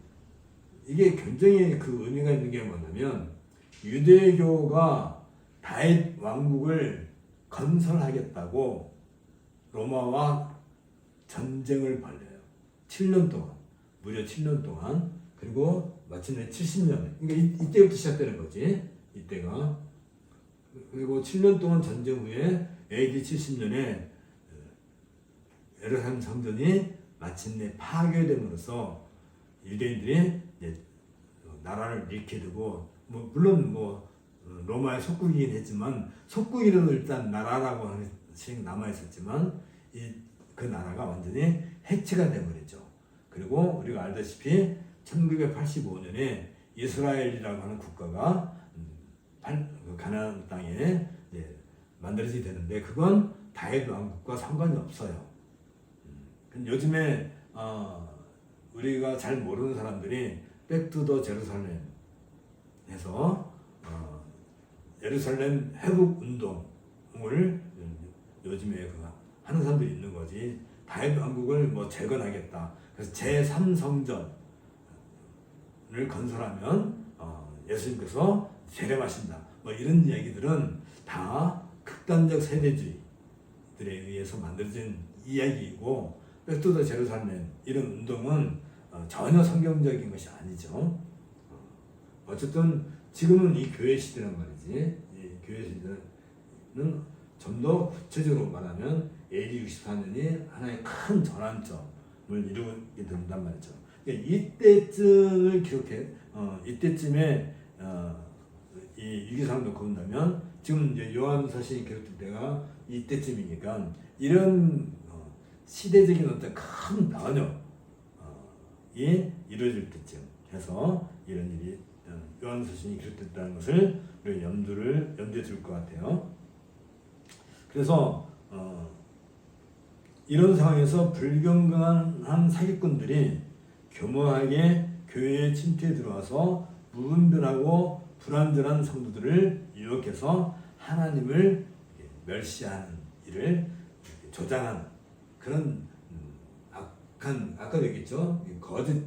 굉장히 그 의미가 있는 게 뭐냐면 유대교가 다윗 왕국을 건설하겠다고 로마와 전쟁을 벌여요. 7년 동안. 무려 7년 동안. 그리고 마침내 70년. 그러니까 이때부터 시작되는 거지. 이때가. 그리고 7년 동안 전쟁 후에 AD 70년에 예루살렘 성전이 마침내 파괴됨으로써 유대인들이 이제 나라를 잃게 되고, 물론 로마의 속국이긴 했지만 속국이라도 일단 나라라고 하는 것이 남아 있었지만 그 나라가 완전히 해체가 되버렸죠. 그리고 우리가 알다시피 1985년에 이스라엘이라고 하는 국가가 가나안 땅에 만들어지게 되는데 그건 다윗 왕국과 상관이 없어요. 요즘에 우리가 잘 모르는 사람들이 백투더 제루살렘 해서 예루살렘 회복 운동을 요즘에 하는 사람들이 있는 거지. 다윗 왕국을 재건하겠다. 그래서 제3성전을 건설하면 예수님께서 재림하신다. 이런 이야기들은 다 극단적 세대주의들에 의해서 만들어진 이야기이고, 백투더 제루살렘 이런 운동은 전혀 성경적인 것이 아니죠. 어쨌든 지금은 이 교회 시대란 말이지. 이 교회 시대는 좀 더 구체적으로 말하면 AD 64년이 하나의 큰 전환점을 이루게 된단 말이죠. 그러니까 이때쯤을 기록해, 이때쯤에 이 위기상을 놓고 본다면 지금 이제 요한서신이 기록될 때가 이때쯤이니까 이런 시대적인 어떤 큰 변혁이 이루어질 때쯤 해서 이런 일이 요한서신이 기록됐다는 것을 우리 염두에 둘 것 같아요. 그래서 이런 상황에서 불경건한 사기꾼들이 교묘하게 교회에 침투해 들어와서 무분별하고 불완전한 성도들을 유혹해서 하나님을 멸시하는 일을 조장하는 그런 악한, 아까도 얘기했죠. 거짓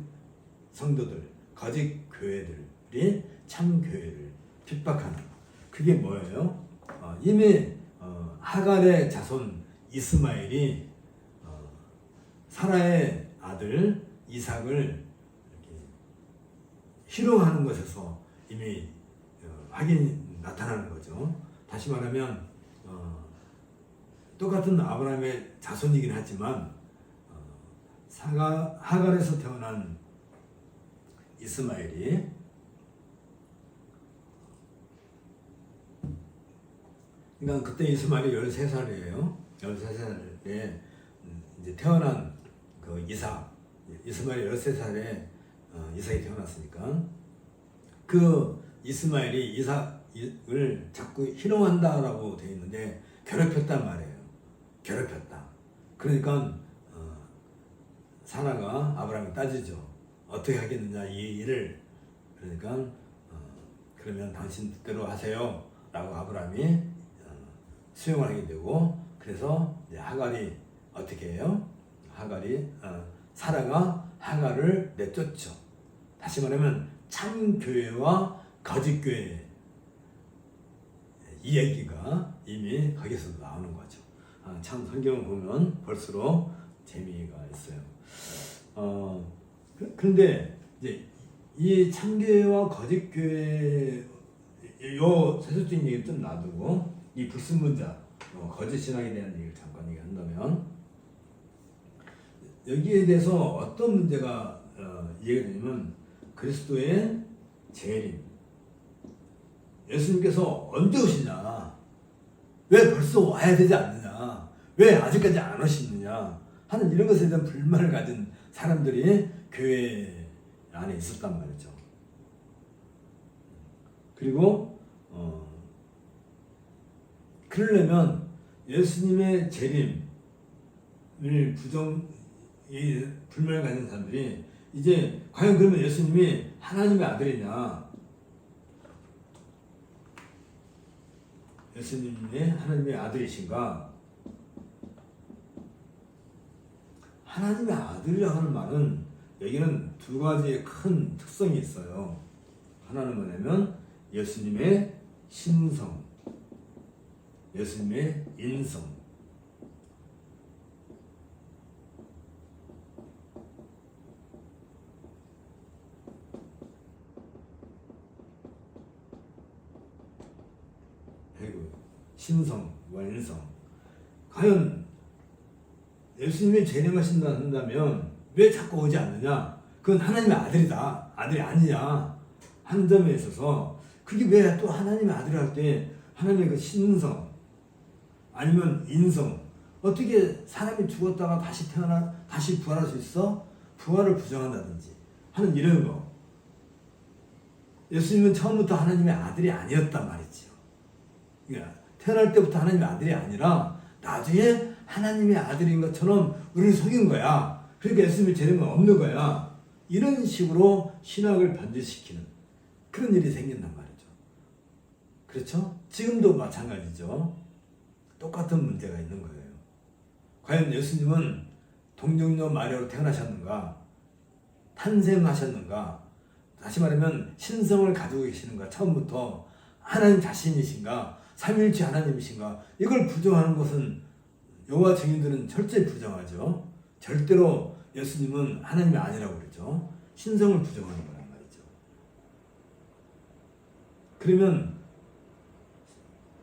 성도들, 거짓 교회들이 참 교회를 핍박하는, 그게 뭐예요? 이미 하갈의 자손 이스마엘이 사라의 아들 이삭을 이렇게 희롱하는 것에서 이미 확인이 나타나는 거죠. 다시 말하면 똑같은 아브라함의 자손이긴 하지만 하갈에서 태어난 이스마엘이 그러니까 그때 이스마엘이 13살이에요. 13살에 이제 태어난 그 이스마엘이 13살에 이삭이 태어났으니까 그 이스마엘이 이삭을 자꾸 희롱한다라고 되어 있는데 괴롭혔단 말이에요. 괴롭혔다. 그러니까 사라가 아브라함이 따지죠. 어떻게 하겠느냐 이 일을. 그러니까 그러면 당신 뜻대로 하세요 라고 아브라함이 수용을 하게 되고, 그래서 이제 하갈이 어떻게 해요? 사라가 하갈을 내쫓죠. 다시 말하면 참교회와 거짓교회 이 얘기가 이미 거기서 나오는 거죠. 참 성경을 보면 볼수록 재미가 있어요. 그런데 이제 이 참교회와 거짓교회 요 세속적인 얘기 좀 놔두고 이 불순분자 거짓 신학에 대한 얘기를 잠깐 얘기한다면 여기에 대해서 어떤 문제가 이해가 되냐면 그리스도의 재림, 예수님께서 언제 오시냐, 왜 벌써 와야 되지 않느냐, 왜 아직까지 안 오시느냐 하는 이런 것에 대한 불만을 가진 사람들이 교회 안에 있었단 말이죠. 그리고 그러려면 예수님의 재림을 불만을 가진 사람들이 이제 과연 그러면 예수님이 하나님의 아들이냐, 예수님이 하나님의 아들이신가? 하나님의 아들이라고 하는 말은 여기는 두 가지의 큰 특성이 있어요. 하나는 뭐냐면 예수님의 신성, 예수님의 인성. 그리고 신성과 인성. 과연 예수님이 재림하신다 한다면 왜 자꾸 오지 않느냐? 그건 하나님의 아들이다, 아들이 아니냐 하는 점에 있어서 그게 왜 또 하나님의 아들이 할 때 하나님의 그 신성 아니면 인성, 어떻게 사람이 죽었다가 다시 태어나 다시 부활할 수 있어? 부활을 부정한다든지 하는 이런 거. 예수님은 처음부터 하나님의 아들이 아니었단 말이지요. 그러니까 태어날 때부터 하나님의 아들이 아니라 나중에 하나님의 아들인 것처럼 우리를 속인 거야. 그러니까 예수님의 재림은 없는 거야. 이런 식으로 신학을 변질시키는 그런 일이 생긴단 말이죠. 그렇죠? 지금도 마찬가지죠. 똑같은 문제가 있는 거예요. 과연 예수님은 동정녀 마리아로 태어나셨는가? 탄생하셨는가? 다시 말하면 신성을 가지고 계시는가? 처음부터 하나님 자신이신가? 삼위일체 하나님이신가? 이걸 부정하는 것은 여호와 증인들은 철저히 부정하죠. 절대로 예수님은 하나님이 아니라고 그러죠. 신성을 부정하는 거란 말이죠. 그러면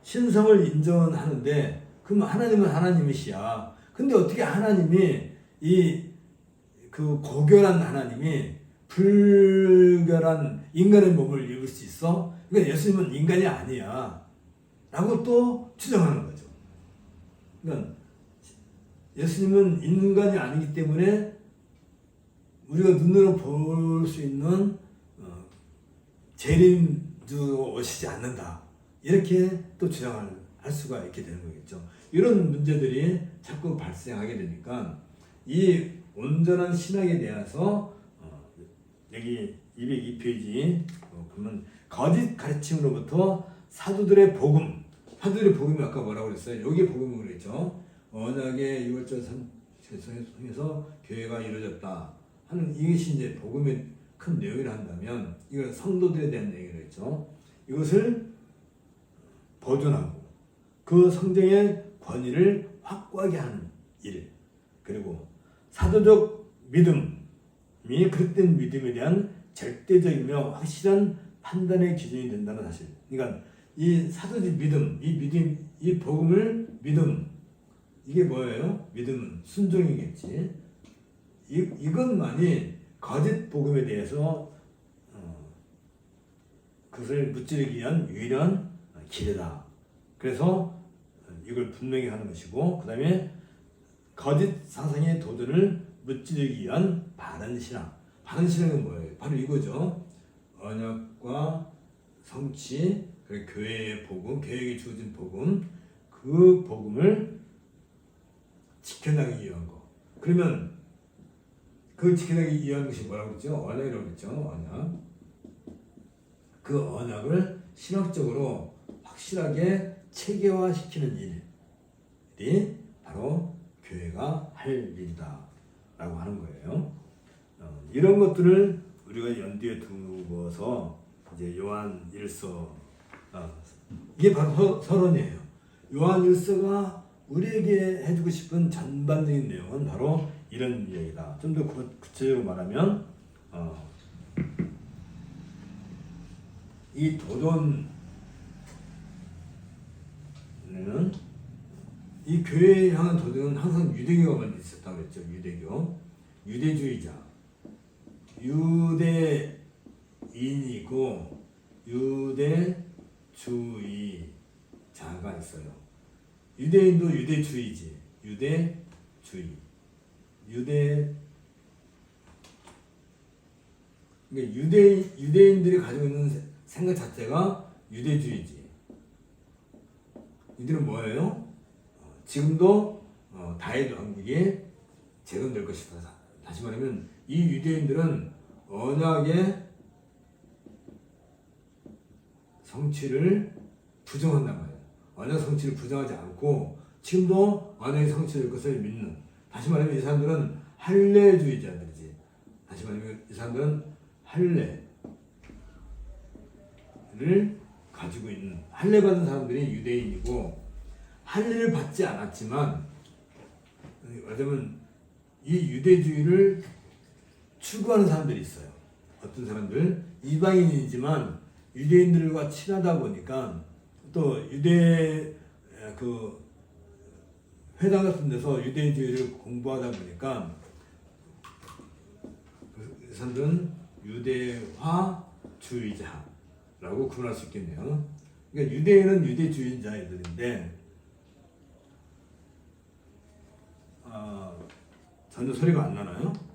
신성을 인정하는데 그럼 하나님은 하나님이시야. 근데 어떻게 하나님이 그 고결한 하나님이 불결한 인간의 몸을 입을 수 있어? 그러니까 예수님은 인간이 아니야 라고 또 주장하는 거죠. 그러니까 예수님은 인간이 아니기 때문에 우리가 눈으로 볼 수 있는 재림도 오시지 않는다. 이렇게 또 주장할 수가 있게 되는 거겠죠. 이런 문제들이 자꾸 발생하게 되니까 이 온전한 신학에 대해서 여기 202페이지 보면 거짓 가르침으로부터 사도들의 복음, 사도들의 복음이 아까 뭐라고 그랬어요? 여기에 복음을 그랬죠. 언약의 유월절 통해서 교회가 이루어졌다 하는 이것이 이제 복음의 큰 내용이라 한다면 이걸 성도들에 대한 내용이라 했죠. 이것을 보존하고 그 성경의 권위를 확고하게 하는 일, 그리고 사도적 믿음이 그릇된 믿음에 대한 절대적이며 확실한 판단의 기준이 된다는 사실. 그러니까 이 사도적 믿음, 이 복음을 믿음, 이게 뭐예요? 믿음은 순종이겠지. 이것만이 거짓 복음에 대해서 그것을 무찌르기 위한 유일한 길이다. 그래서 이걸 분명히 하는 것이고, 그 다음에 거짓 사상의 도전을 무찌르기 위한 바른 신앙. 바른 신앙은 뭐예요? 바로 이거죠. 언약과 성취, 그리고 교회의 복음, 교회에게 주어진 복음, 그 복음을 지켜나가기 위한 거. 그러면 그 지켜나가기 위한 것이 뭐라고 그랬죠? 언약이라고 그랬죠. 언약. 그 언약을 신학적으로 확실하게 체계화시키는 일이 바로 교회가 할 일이다 라고 하는 거예요. 이런 것들을 우리가 연두에 두고서 이제 요한 1서 이게 바로 서론이에요. 요한 1서가 우리에게 해주고 싶은 전반적인 내용은 바로 이런 이야기다. 좀 더 구체적으로 말하면 이 도전은 이 교회에 향한 도전은 항상 유대교가 먼저 있었다고 했죠. 유대교, 유대주의자, 유대인이고 유대주의자가 있어요. 유대인도 유대주의지. 그러니까 유대인들이 가지고 있는 생각 자체가 유대주의지. 이들은 뭐예요? 지금도 다윗 왕국이 재건될 것이다. 다시 말하면 이 유대인들은 언약의 성취를 부정한단 말이에요. 언약 성취를 부정하지 않고 지금도 언약의 성취될 것을 믿는. 다시 말하면 이 사람들은 할례주의자들이지. 다시 말하면 이 사람들은 할례를 가지고 있는, 할례 받은 사람들이 유대인이고 할례를 받지 않았지만 말하자면 이 유대주의를 추구하는 사람들이 있어요. 어떤 사람들 이방인이지만 유대인들과 친하다 보니까 또 유대 그 회당 같은 데서 유대주의를 공부하다 보니까 그 사람들은 유대화주의자라고 구분할 수 있겠네요. 그러니까 유대인은 유대주의자들인데 전혀 소리가 안 나나요?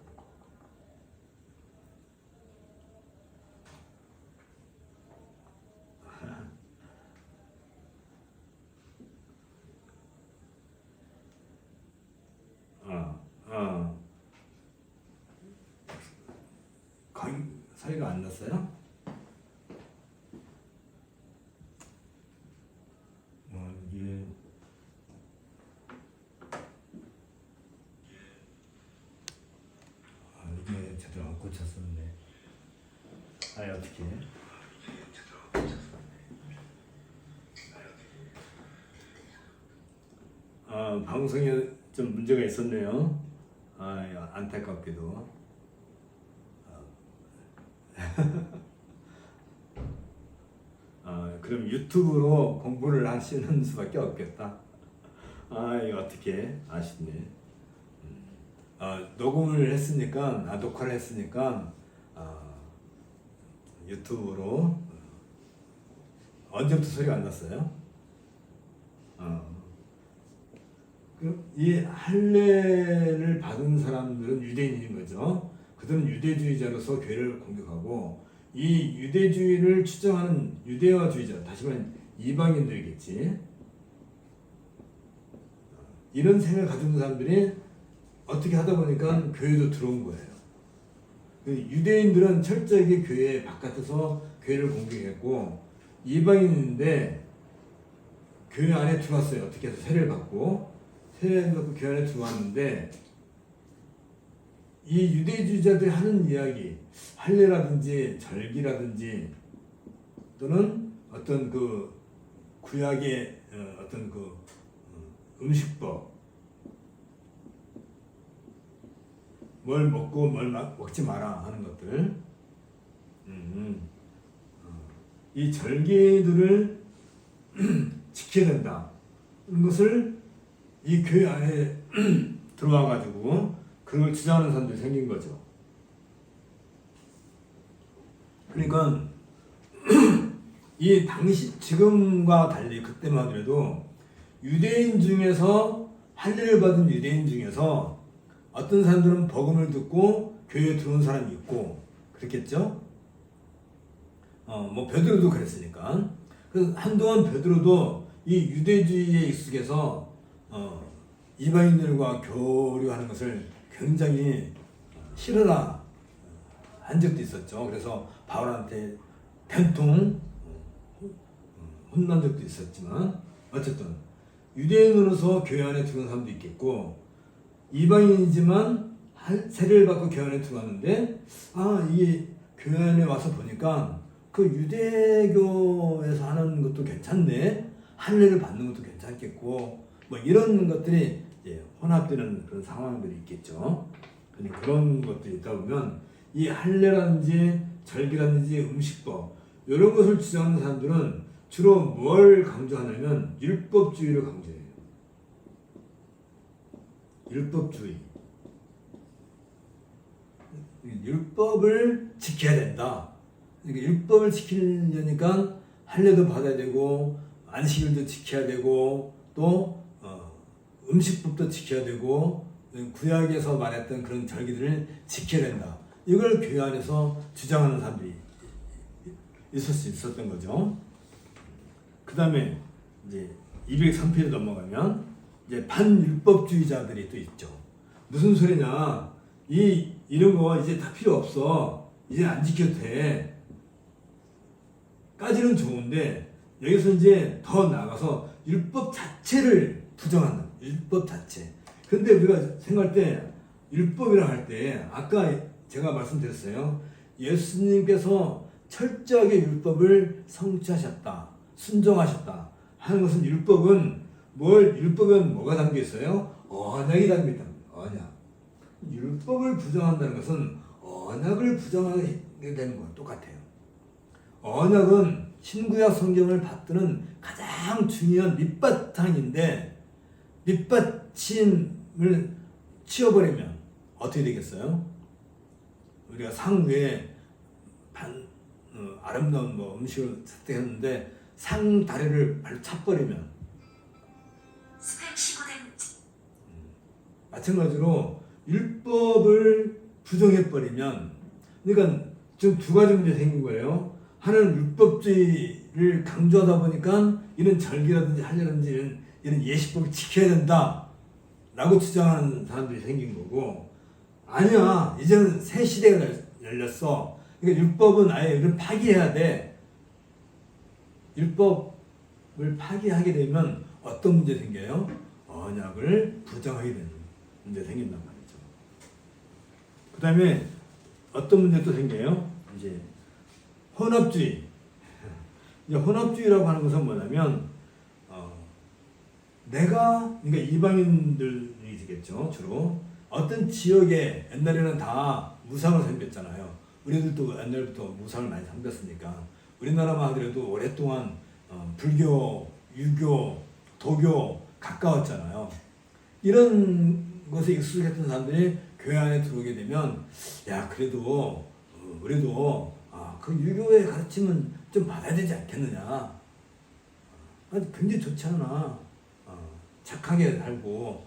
소리가 안 났어요? 이게 이게 제대로 안 꽂혔었는데. 어떻게? 방송에 좀 문제가 있었네요. 안타깝게도. 그럼 유튜브로 공부를 하시는 수밖에 없겠다. 이거 어떻게 아쉽네. 녹음을 했으니까, 녹화를 했으니까 유튜브로 언제부터 소리가 안 났어요? 이 할례를 받은 사람들은 유대인인 거죠. 그들은 유대주의자로서 교회를 공격하고 이 유대주의를 추정하는 유대화주의자, 다시 말하면 이방인들이겠지. 이런 생각을 가지고 있는 사람들이 어떻게 하다 보니까 교회도 들어온 거예요. 유대인들은 철저하게 교회 바깥에서 교회를 공격했고 이방인인데 교회 안에 들어왔어요. 어떻게 해서 세례를 받고 교회 안에 들어왔는데 이 유대주의자들이 하는 이야기, 할례라든지 절기라든지 또는 어떤 그 구약의 어떤 그 음식법, 뭘 먹고 뭘 먹지 마라 하는 것들, 이 절기들을 지켜야 된다. 이런 것을 이 교회 안에 들어와 가지고 그걸 주장하는 사람들이 생긴 거죠. 그러니까 이 당시 지금과 달리 그때만 하더라도 유대인 중에서 할례를 받은 유대인 중에서 어떤 사람들은 복음을 듣고 교회에 들어온 사람이 있고 그랬겠죠. 뭐 베드로도 그랬으니까. 그래서 한동안 베드로도 이 유대주의에 익숙해서 이방인들과 교류하는 것을 굉장히 싫어라 한 적도 있었죠. 그래서 바울한테 된통 혼난 적도 있었지만 어쨌든 유대인으로서 교회 안에 들어온 사람도 있겠고 이방인이지만 세례를 받고 교회 안에 들어왔는데 이게 교회 안에 와서 보니까 그 유대교에서 하는 것도 괜찮네, 할례를 받는 것도 괜찮겠고 뭐 이런 것들이 이제 혼합되는 그런 상황들이 있겠죠. 그런 것들이 있다 보면 이 할례라든지 절기라든지 음식법 이런 것을 주장하는 사람들은 주로 뭘 강조하냐면 율법주의를 강조해요. 율법주의. 율법을 지켜야 된다. 그러니까 율법을 지키려니까 할례도 받아야 되고 안식일도 지켜야 되고 또 음식법도 지켜야 되고 구약에서 말했던 그런 절기들을 지켜야 된다. 이걸 교회 안에서 주장하는 사람들이 있을 수 있었던 거죠. 그 다음에 이제 203페이지 넘어가면 이제 반율법주의자들이 또 있죠. 무슨 소리냐? 이런 거 이제 다 필요 없어. 이제 안 지켜도 돼. 까지는 좋은데 여기서 이제 더 나가서 율법 자체를 부정한다. 율법 자체. 근데 우리가 생각할 때 율법이라 할 때 아까 제가 말씀드렸어요. 예수님께서 철저하게 율법을 성취하셨다. 순종하셨다. 하는 것은 율법은 뭐가 담겨 있어요? 언약이 담겨 있다. 언약. 율법을 부정한다는 것은 언약을 부정하게 되는 거와 똑같아요. 언약은 신구약 성경을 받드는 가장 중요한 밑바탕인데 밑받침을 치워버리면 어떻게 되겠어요? 우리가 상 위에 아름다운 음식을 선택했는데 상 다리를 발로 차버리면 마찬가지로 율법을 부정해버리면 그러니까 지금 두 가지 문제 생긴 거예요. 하나는 율법주의를 강조하다 보니까 이런 절기라든지 할례라든지 이런 예식법을 지켜야 된다 라고 주장하는 사람들이 생긴 거고, 아니야 이제는 새 시대가 열렸어. 그러니까 율법은 아예 이런 파기해야 돼. 율법을 파기하게 되면 어떤 문제 생겨요? 언약을 부정하게 되는 문제 생긴단 말이죠. 그 다음에 어떤 문제 또 생겨요? 이제 혼합주의. 이제 혼합주의라고 하는 것은 뭐냐면 그러니까 이방인들이겠죠. 주로 어떤 지역에 옛날에는 다 무상을 섬겼잖아요. 우리들도 옛날부터 무상을 많이 섬겼으니까 우리나라만 하더라도 오랫동안 불교, 유교, 도교 가까웠잖아요. 이런 것에 익숙했던 사람들이 교회 안에 들어오게 되면 야 그래도 우리도 그 유교의 가르침은 좀 받아야 되지 않겠느냐. 굉장히 좋지 않아. 착하게 살고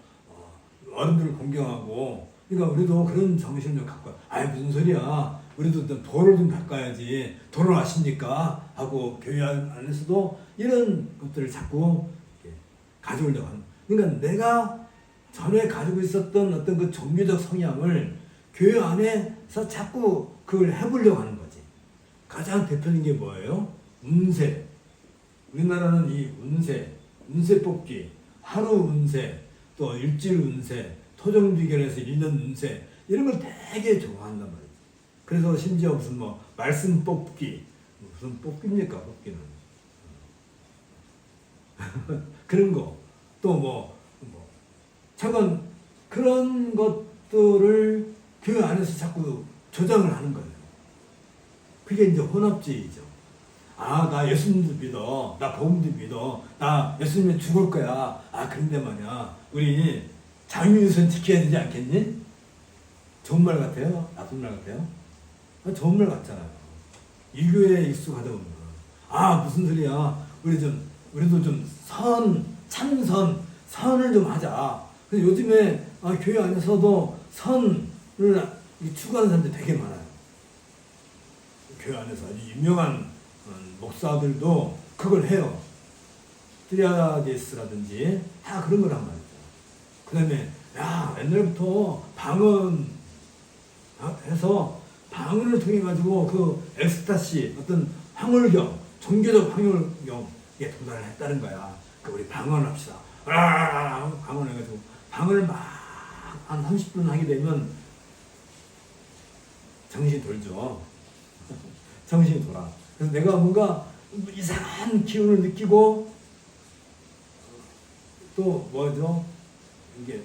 어른들을 공경하고 그러니까 우리도 그런 정신을 좀 갖고 무슨 소리야. 우리도 도를 좀 닦아야지. 도를 아십니까? 하고 교회 안에서도 이런 것들을 자꾸 가져오려고 하는. 그러니까 내가 전에 가지고 있었던 어떤 그 종교적 성향을 교회 안에서 자꾸 그걸 해보려고 하는 거지. 가장 대표적인 게 뭐예요? 운세. 우리나라는 이 운세 뽑기, 하루 운세, 또 일주일 운세, 토종비결에서 1년 운세 이런 걸 되게 좋아한단 말이에요. 그래서 심지어 무슨 말씀 뽑기, 무슨 뽑기입니까? 뽑기는 그런 거, 또 차관 그런 것들을 교회 안에서 자꾸 조장을 하는 거예요. 그게 이제 혼합주의죠. 나 예수님도 믿어. 나 복음도 믿어. 나 예수님이 죽을 거야. 그런데 말이야. 우리 자유유선 지켜야 되지 않겠니? 좋은 말 같아요? 나쁜 말 같아요? 좋은 말 같잖아요. 유교에 익숙하다 보면. 무슨 소리야. 우리도 좀 선을 좀 하자. 근데 요즘에 교회 안에서도 선을 추구하는 사람들이 되게 많아요. 교회 안에서 아주 유명한 목사들도 그걸 해요. 트리아디스라든지 다 그런 거란 말이죠. 그 다음에 옛날부터 방언해서 방언을 통해 가지고 그 엑스타시 어떤 황홀경, 종교적 황홀경에 도달을 했다는 거야. 우리 방언합시다. 방언해가지고 방언을 막 한 30분 하게 되면 정신이 돌죠. 정신이 돌아. 그래서 내가 뭔가 이상한 기운을 느끼고 또 뭐죠? 이게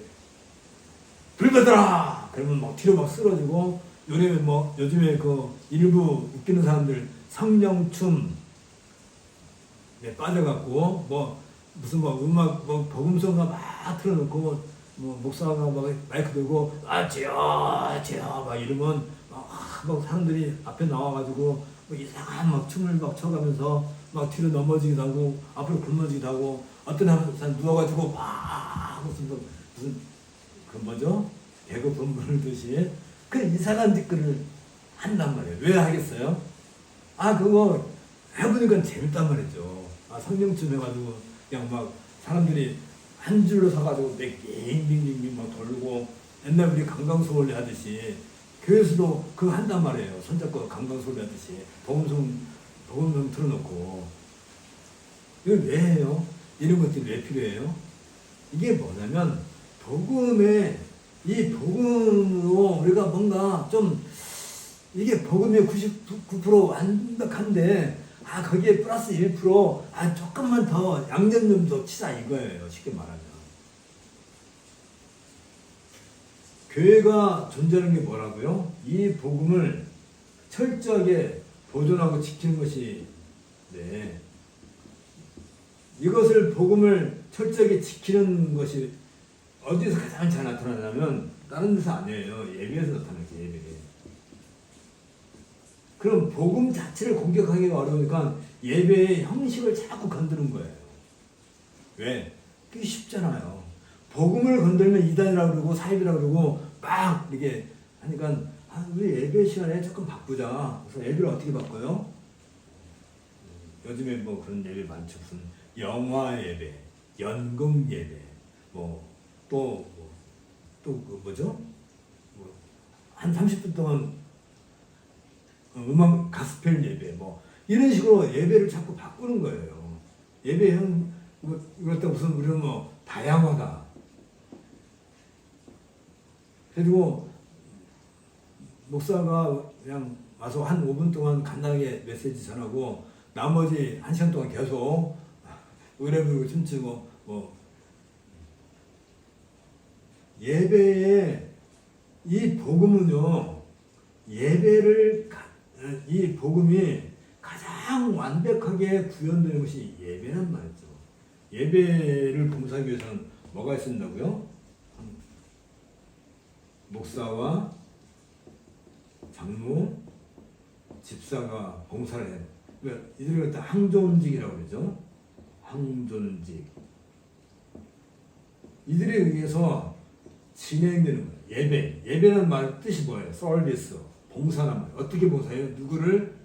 불 받아라! 그러면 막 뒤로 막 쓰러지고 요즘에 그 일부 웃기는 사람들 성령춤 빠져갖고 무슨 음악 복음성가 막 틀어놓고 목사가 막 마이크 들고 주여 막 이러면 막 사람들이 앞에 나와가지고 이상한 막 춤을 막 춰가면서 막 뒤로 넘어지기도 하고 앞으로 굶어지기도 하고 어떤 사람 누워가지고 막 무슨 그 뭐죠? 개그 본부르듯이 그 이상한 짓거리를 한단 말이에요. 왜 하겠어요? 그거 해보니까 재밌단 말이죠. 성령춤 해가지고 그냥 막 사람들이 한 줄로 서가지고 빙빙빙빙 막 돌고 옛날 우리 강강수월래 하듯이 교회에서도 그거 한단 말이에요. 손잡고 강강수월래 하듯이 복음성 틀어놓고 이걸 왜 해요? 이런 것들이 왜 필요해요? 이게 뭐냐면 이 복음으로 우리가 뭔가 좀 이게 복음의 99% 완벽한데 거기에 플러스 1% 조금만 더 양념 좀 더 치자 이거예요. 쉽게 말하면 교회가 존재하는 게 뭐라고요? 이 복음을 철저하게 보존하고 지키는 것이 이것을 복음을 철저하게 지키는 것이 어디서 가장 잘 나타나냐면 다른 데서 아니에요. 예배에서 나타나죠. 예배. 그럼 복음 자체를 공격하기가 어려우니까 예배의 형식을 자꾸 건드는 거예요. 왜? 그게 쉽잖아요. 복음을 건들면 이단이라고 그러고 사입이라고 그러고 막 이렇게 하니까 우리 예배 시간에 조금 바꾸자. 그래서 예배를 어떻게 바꿔요? 요즘에 그런 예배 많죠. 무슨 영화 예배, 연극 예배, 또 뭐죠? 한 30분 동안 음악 가스펠 예배 이런 식으로 예배를 자꾸 바꾸는 거예요. 예배형 이것도 무슨 우리는 다양하다. 그리고 목사가 그냥 와서 한 5분 동안 간단하게 메시지 전하고 나머지 1시간 동안 계속 노래 부르고 춤추고 예배에 이 복음은요 이 복음이 가장 완벽하게 구현되는 것이 예배란 말이죠. 예배를 봉사하기 위해서는 뭐가 있었다고요? 목사와 장로, 집사가 봉사를 해요. 그러니까 이들을 갖다 항존직이라고 그러죠. 항존직. 이들에 의해서 진행되는 거예요. 예배라는 말 뜻이 뭐예요? 서비스, 봉사란 말. 어떻게 봉사해요? 누구를?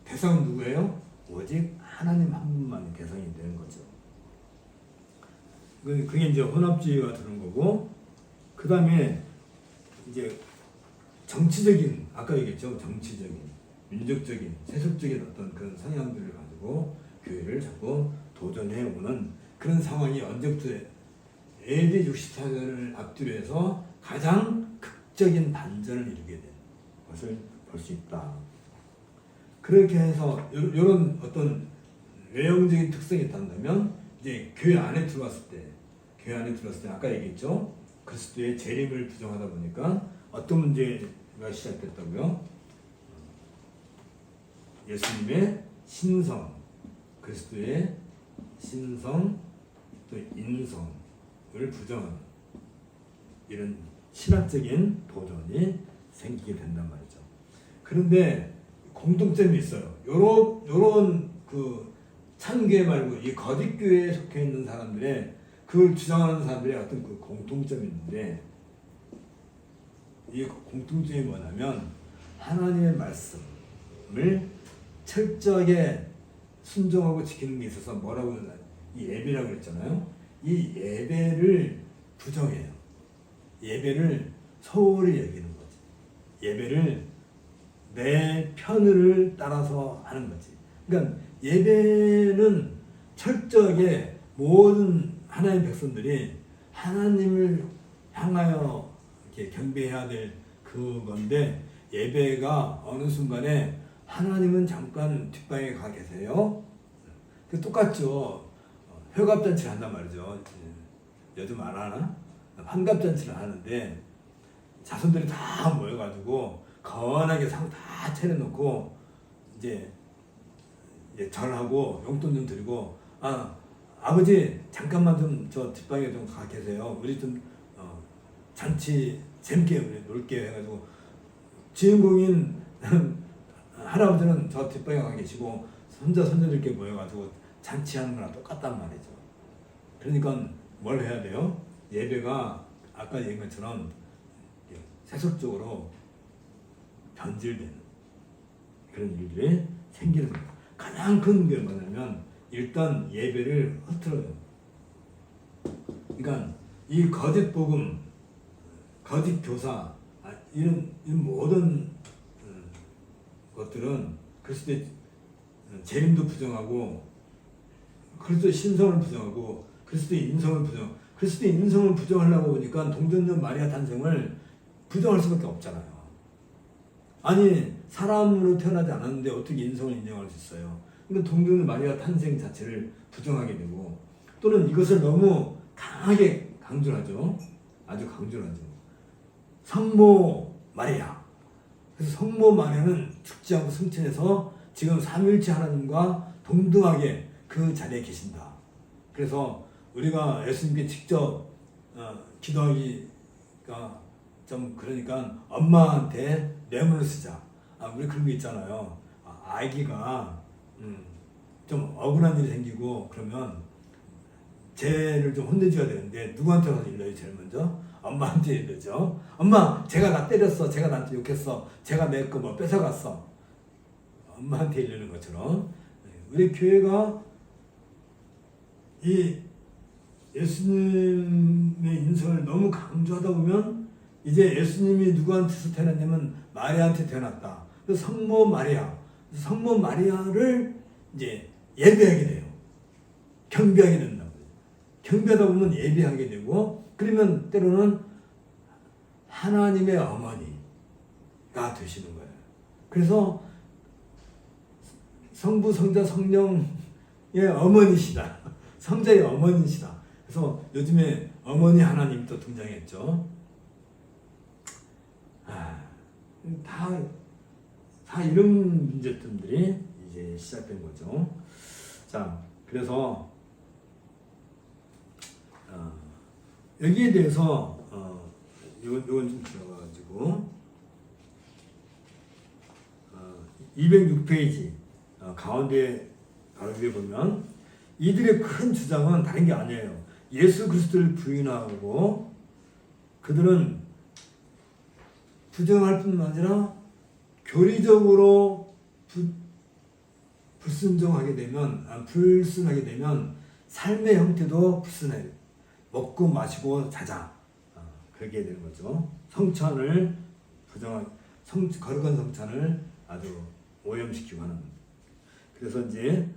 대상은 누구예요? 오직 하나님 한 분만의 대상이 되는 거죠. 그게 이제 혼합주의가 드는 거고, 그 다음에 이제 정치적인, 아까 얘기했죠. 정치적인, 민족적인, 세속적인 어떤 그런 성향들을 가지고 교회를 자꾸 도전해오는 그런 상황이 언제부터 AD 64년을 앞뒤로 해서 가장 극적인 반전을 이루게 된 것을 볼 수 있다. 그렇게 해서 이런 어떤 외형적인 특성이 있다면 이제 교회 안에 들어왔을 때 아까 얘기했죠. 그리스도의 재림을 부정하다 보니까 어떤 문제가 시작됐다고요? 예수님의 신성, 그리스도의 신성, 또 인성을 부정하는 이런 신학적인 도전이 생기게 된단 말이죠. 그런데 공통점이 있어요. 요런 그 참교회 말고 이 거짓 교회에 속해 있는 사람들의 그걸 주장하는 사람들의 어떤 그 공통점이 있는데, 이 공통점이 뭐냐면 하나님의 말씀을 철저하게 순종하고 지키는 게 있어서 뭐라고 하나, 이 예배라고 했잖아요. 이 예배를 부정해요. 예배를 소홀히 여기는 거지. 예배를 내 편을 따라서 하는 거지. 그러니까 예배는 철저하게 모든 하나님 백성들이 하나님을 향하여 이렇게 경배해야 될 그건데, 예배가 어느 순간에 하나님은 잠깐 뒷방에 가 계세요. 그 똑같죠. 회갑잔치를 한단 말이죠. 요즘 안 하나? 환갑잔치를 하는데 자손들이 다 모여가지고 건하게 상 다 차려놓고 이제 절하고 용돈 좀 드리고 아버지 잠깐만 좀 저 뒷방에 좀 가 계세요. 우리 좀 잔치 재밌게 우리 놀게요 해가지고 주인공인 할아버지는 저 뒷방에 가 계시고 손자들께 모여가지고 잔치하는 거랑 똑같단 말이죠. 그러니까 뭘 해야 돼요? 예배가 아까 얘기한 것처럼 세속적으로 변질되는 그런 일들이 생기는 거예요. 가장 큰 게 뭐냐면 일단 예배를 흐트러요. 그러니까 이 거짓 복음, 거짓 교사 이런 모든 것들은 그리스도의 재림도 부정하고 그리스도의 신성을 부정하고 그리스도의 인성을 부정하려고 보니까 동정녀 마리아 탄생을 부정할 수밖에 없잖아요. 아니 사람으로 태어나지 않았는데 어떻게 인성을 인정할 수 있어요? 그러니까 동정녀 마리아 탄생 자체를 부정하게 되고 또는 이것을 너무 강하게 강조를 하죠. 아주 강조를 하죠. 성모 마리아. 그래서 성모 마리아는 죽지 않고 승천해서 지금 삼위일체 하나님과 동등하게 그 자리에 계신다. 그래서 우리가 예수님께 직접 기도하기가 좀 그러니까 엄마한테 뇌물을 쓰자. 우리 그런 거 있잖아요. 아기가 좀 억울한 일이 생기고 그러면 쟤를 좀 혼내줘야 되는데 누구한테 가서 일러요? 제일 먼저 엄마한테 일러죠. 엄마 제가 나 때렸어. 제가 나한테 욕했어. 제가 내 거 뭐 뺏어갔어. 엄마한테 일르는 것처럼 우리 교회가 이 예수님의 인성을 너무 강조하다 보면 이제 예수님이 누구한테서 태어났냐면 마리아한테 태어났다. 그래서 성모 마리아를 이제 예배하게 돼요. 경배하게 된다고. 경배하다 보면 예배하게 되고 그러면 때로는 하나님의 어머니가 되시는 거예요. 그래서 성부, 성자, 성령의 어머니시다. 성자의 어머니시다. 그래서 요즘에 어머니 하나님이 또 등장했죠. 다 이런 문제점들이 이제 시작된 거죠. 자, 그래서 여기에 대해서 이건 좀 들어가가지고 206페이지 가운데 바로 위에 보면 이들의 큰 주장은 다른 게 아니에요. 예수 그리스도를 부인하고 그들은 부정할 뿐만 아니라 교리적으로 불순하게 되면 삶의 형태도 불순해요. 먹고 마시고 자자 그렇게 되는 거죠. 성찬을 거룩한 성찬을 아주 오염시키고 하는. 그래서 이제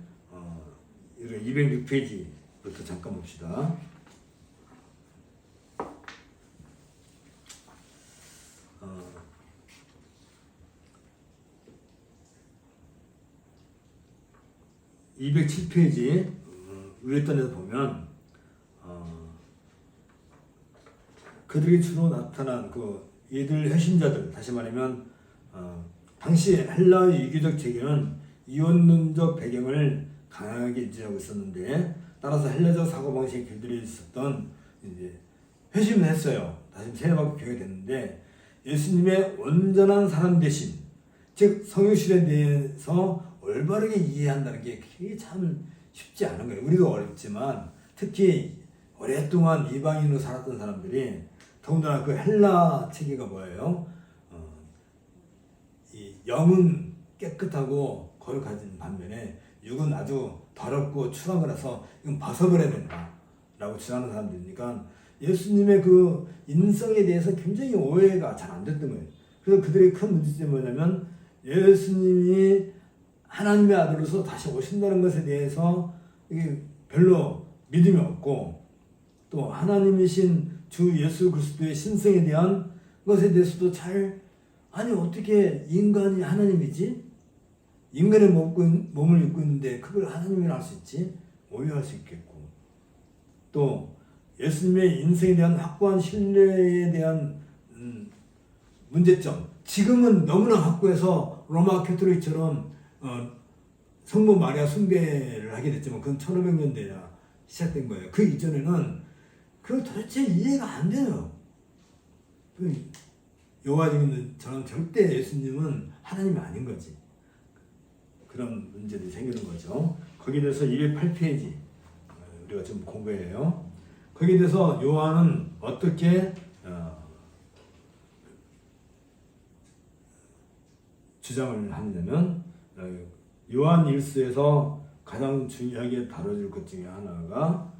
206페이지부터 잠깐 봅시다. 어, 207페이지 위에 단에서 보면 그들이 주로 나타난 이들 회신자들, 다시 말하면 당시 헬라의 유교적 체계는 이원론적 배경을 강하게 유지하고 있었는데 따라서 헬라적 사고방식에 길들여 있었던 이제 회심을 했어요. 다시 세례받고 교회가 됐는데 예수님의 온전한 사람 되심, 즉 성육신에 대해서 올바르게 이해한다는 게 그게 참 쉽지 않은 거예요. 우리도 어렵지만 특히 오랫동안 이방인으로 살았던 사람들이 더군다나 그 헬라 체계가 뭐예요? 이 영은 깨끗하고 거룩하진 반면에 육은 아주 더럽고 추한 거라서 이건 벗어버려야 된다라고 주장하는 사람들이니까 예수님의 그 인성에 대해서 굉장히 오해가 잘 안 됐던 거예요. 그래서 그들의 큰 문제점이 뭐냐면 예수님이 하나님의 아들로서 다시 오신다는 것에 대해서 이게 별로 믿음이 없고 또 하나님이신 주 예수 그리스도의 신성에 대한 것에 대해서도 아니 어떻게 인간이 하나님이지? 인간의 몸을 입고 있는데 그걸 하나님이라 할 수 있지? 오해할 수 있겠고 또 예수님의 인생에 대한 확고한 신뢰에 대한 문제점. 지금은 너무나 확고해서 로마 캐토릭처럼 성모 마리아 숭배를 하게 됐지만 그건 1500년대나 시작된 거예요. 그 이전에는 그 도대체 이해가 안 돼요. 요한님처럼 절대 예수님은 하나님이 아닌 거지. 그런 문제들이 생기는 거죠. 거기에 대해서 208페이지 우리가 좀 공부해요. 거기에 대해서 요한은 어떻게 주장을 하느냐면 요한 1서에서 가장 중요하게 다뤄질 것 중에 하나가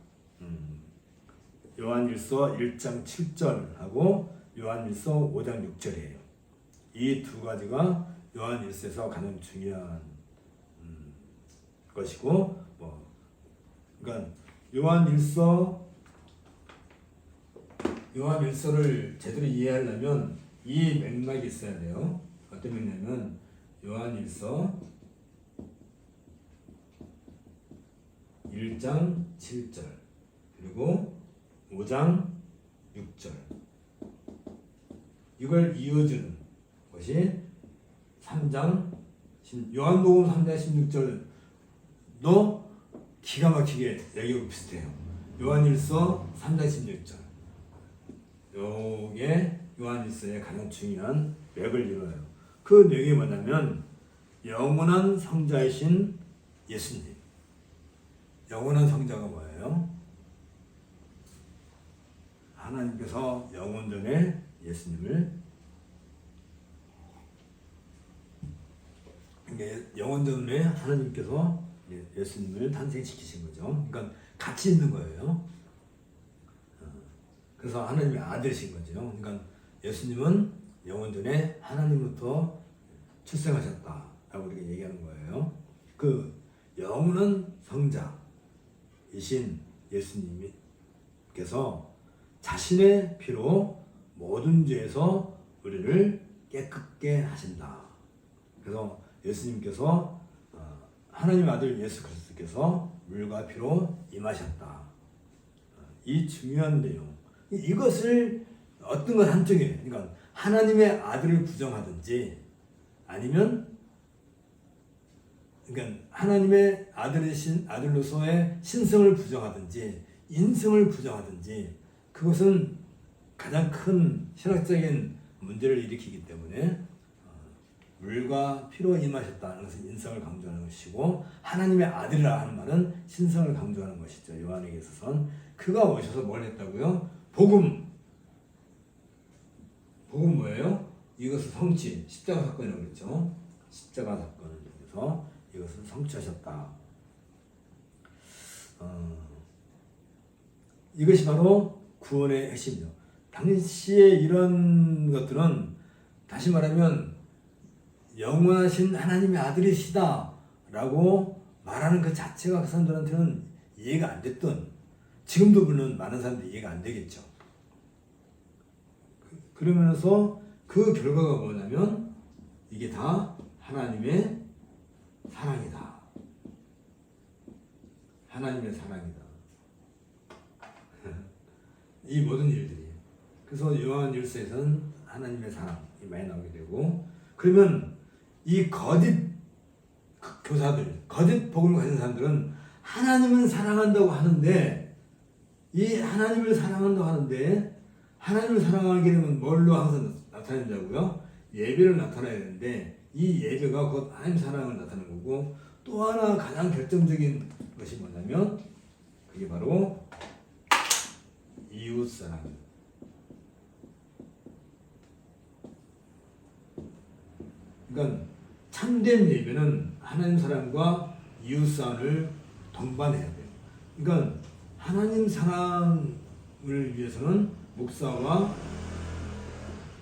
요한 1서 1장 7절하고 요한 1서 5장 6절이에요. 이 두 가지가 요한 1서에서 가장 중요한 것이고 그러니까 요한 1서를 제대로 이해하려면 이 맥락이 있어야 돼요. 어떤 맥락이냐면 요한 1서 1장 7절 그리고 5장 6절 이걸 이어주는 것이 3장 요한복음 3장 16절도 기가 막히게 여기하고 비슷해요. 요한1서 3장 16절 요게 요한1서의 가장 중요한 맥을 이루어요. 그 내용이 뭐냐면 영원한 성자이신 예수님. 영원한 성자가 뭐예요? 하나님께서 영원 전에 예수님을 영원 전에 하나님께서 예수님을 탄생시키신 거죠. 그러니까 같이 있는 거예요. 그래서 하나님의 아들이신 거죠. 그러니까 예수님은 영원 전에 하나님부터 출생하셨다라고 우리가 얘기하는 거예요. 그 영원한 성자이신 예수님께서 자신의 피로 모든 죄에서 우리를 깨끗게 하신다. 그래서 예수님께서 하나님의 아들 예수 그리스도께서 물과 피로 임하셨다. 이 중요한 내용. 이것을 어떤 것 한쪽에, 그러니까 하나님의 아들을 부정하든지 아니면 그러니까 하나님의 아들로서의 신성을 부정하든지 인성을 부정하든지 그것은 가장 큰 신학적인 문제를 일으키기 때문에 물과 피로 임하셨다는 것은 인성을 강조하는 것이고 하나님의 아들이라 하는 말은 신성을 강조하는 것이죠. 요한에게 있어서는 그가 오셔서 뭘 했다고요? 복음 뭐예요? 이것을 성취, 십자가 사건이라고 그랬죠. 십자가 사건을 통해서 이것을 성취하셨다. 이것이 바로 구원의 핵심이죠. 당시에 이런 것들은 다시 말하면 영원하신 하나님의 아들이시다 라고 말하는 그 자체가 그 사람들한테는 이해가 안 됐던, 지금도 물론 많은 사람들이 이해가 안 되겠죠. 그러면서 그 결과가 뭐냐면 이게 다 하나님의 사랑이다. 하나님의 사랑이다. 이 모든 일들이. 그래서 요한 1서에서는 하나님의 사랑이 많이 나오게 되고, 그러면 이 거짓 교사들, 거짓 복음을 가진 사람들은 하나님은 사랑한다고 하는데, 이 하나님을 사랑한다고 하는데 하나님을 사랑하게 되면 뭘로 항상 나타낸다고요? 예배를 나타내야 되는데 이 예배가 곧 하나님 사랑을 나타내는 거고, 또 하나 가장 결정적인 것이 뭐냐면 그게 바로 이웃사랑. 그러니까 참된 예배는 하나님 사랑과 이웃사랑을 동반해야 돼요. 그러니까 하나님 사랑을 위해서는 목사와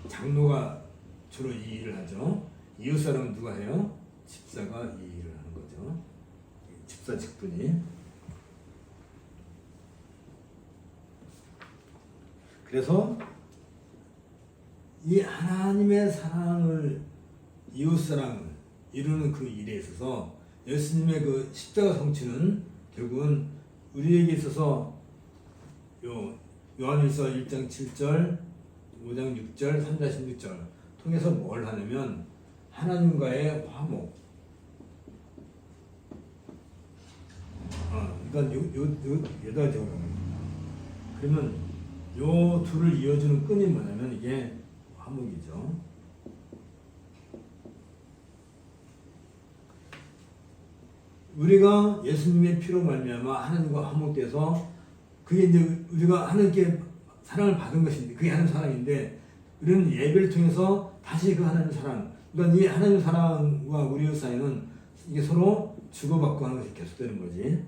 장로가 주로 이 일을 하죠. 이웃사랑은 누가 해요? 집사가 이 일을 하는 거죠. 집사 직분이. 그래서 이 하나님의 사랑을, 이웃사랑을 이루는 그 일에 있어서 예수님의 그 십자가 성취는 결국은 우리에게 있어서 요 요한일서 1장 7절, 5장 6절, 3장 16절 통해서 뭘 하냐면 하나님과의 화목. 그러니까 여덟 절. 그러면 요 둘을 이어주는 끈이 뭐냐면 이게 화목이죠. 우리가 예수님의 피로 말미암아 하나님과 화목돼서 그게 이제 우리가 하나님께 사랑을 받은 것인데 그게 하나님 사랑인데 우리는 예배를 통해서 다시 그 하나님 사랑, 그러니까 이 하나님 사랑과 우리의 사이는 이게 서로 주고받고 하는 것이 계속되는 거지.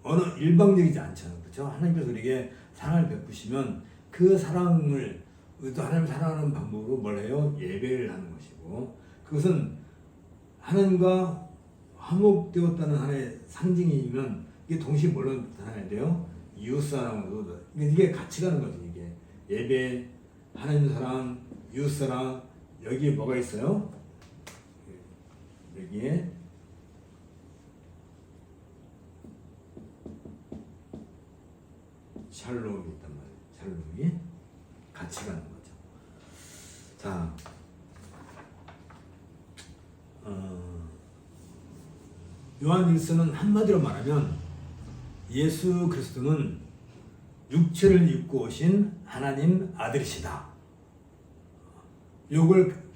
어느 일방적이지 않잖아요, 그렇죠? 하나님께서 우리에게 사랑을 베푸시면 그 사랑을 또 하나님 사랑하는 방법으로 뭘 해요? 예배를 하는 것이고 그것은 하나님과 화목되었다는 하나의 상징이면 이게 동시에 뭘로 나타나야 돼요? 이웃사랑으로. 이게 같이 가는 거죠. 이게 예배, 하나님 사랑, 이웃사랑. 여기에 뭐가 있어요? 여기에 샬롬이 있단 말이에요. 샬롬이 같이 가는 거죠. 자, 요한일서는 한마디로 말하면 예수 그리스도는 육체를 입고 오신 하나님 아들이시다. 요걸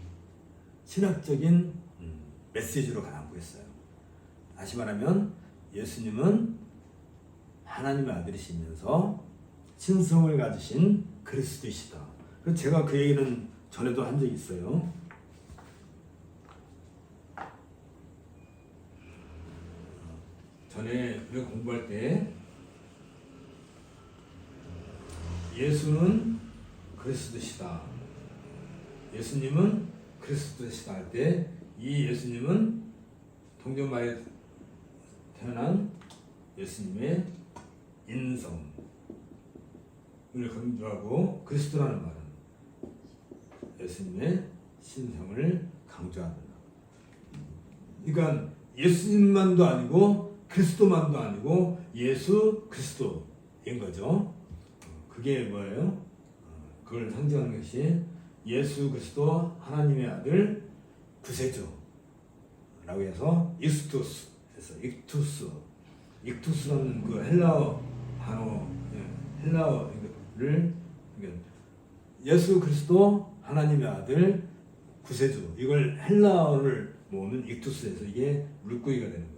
신학적인 메시지로 담고 있어요. 다시 말하면 예수님은 하나님의 아들이시면서 신성을 가지신 그리스도이시다. 그래서 제가 그 얘기는 전에도 한 적이 있어요. 전에 우리가 공부할 때 예수는 그리스도시다. 예수님은 그리스도시다 할 때 이 예수님은 동정마리에 태어난 예수님의 인성을 강조하고 그리스도라는 말은 예수님의 신성을 강조한다. 그러니까 예수님만도 아니고 그리스도만도 아니고 예수 그리스도인 거죠. 그게 뭐예요? 그걸 상징하는 것이 예수 그리스도 하나님의 아들 구세주라고 해서 익투스에서 익투스라는 그 헬라어 단어, 헬라어를 예수 그리스도 하나님의 아들 구세주, 이걸 헬라어를 모으면 익투스에서 이게 물고기가 되는 거예요.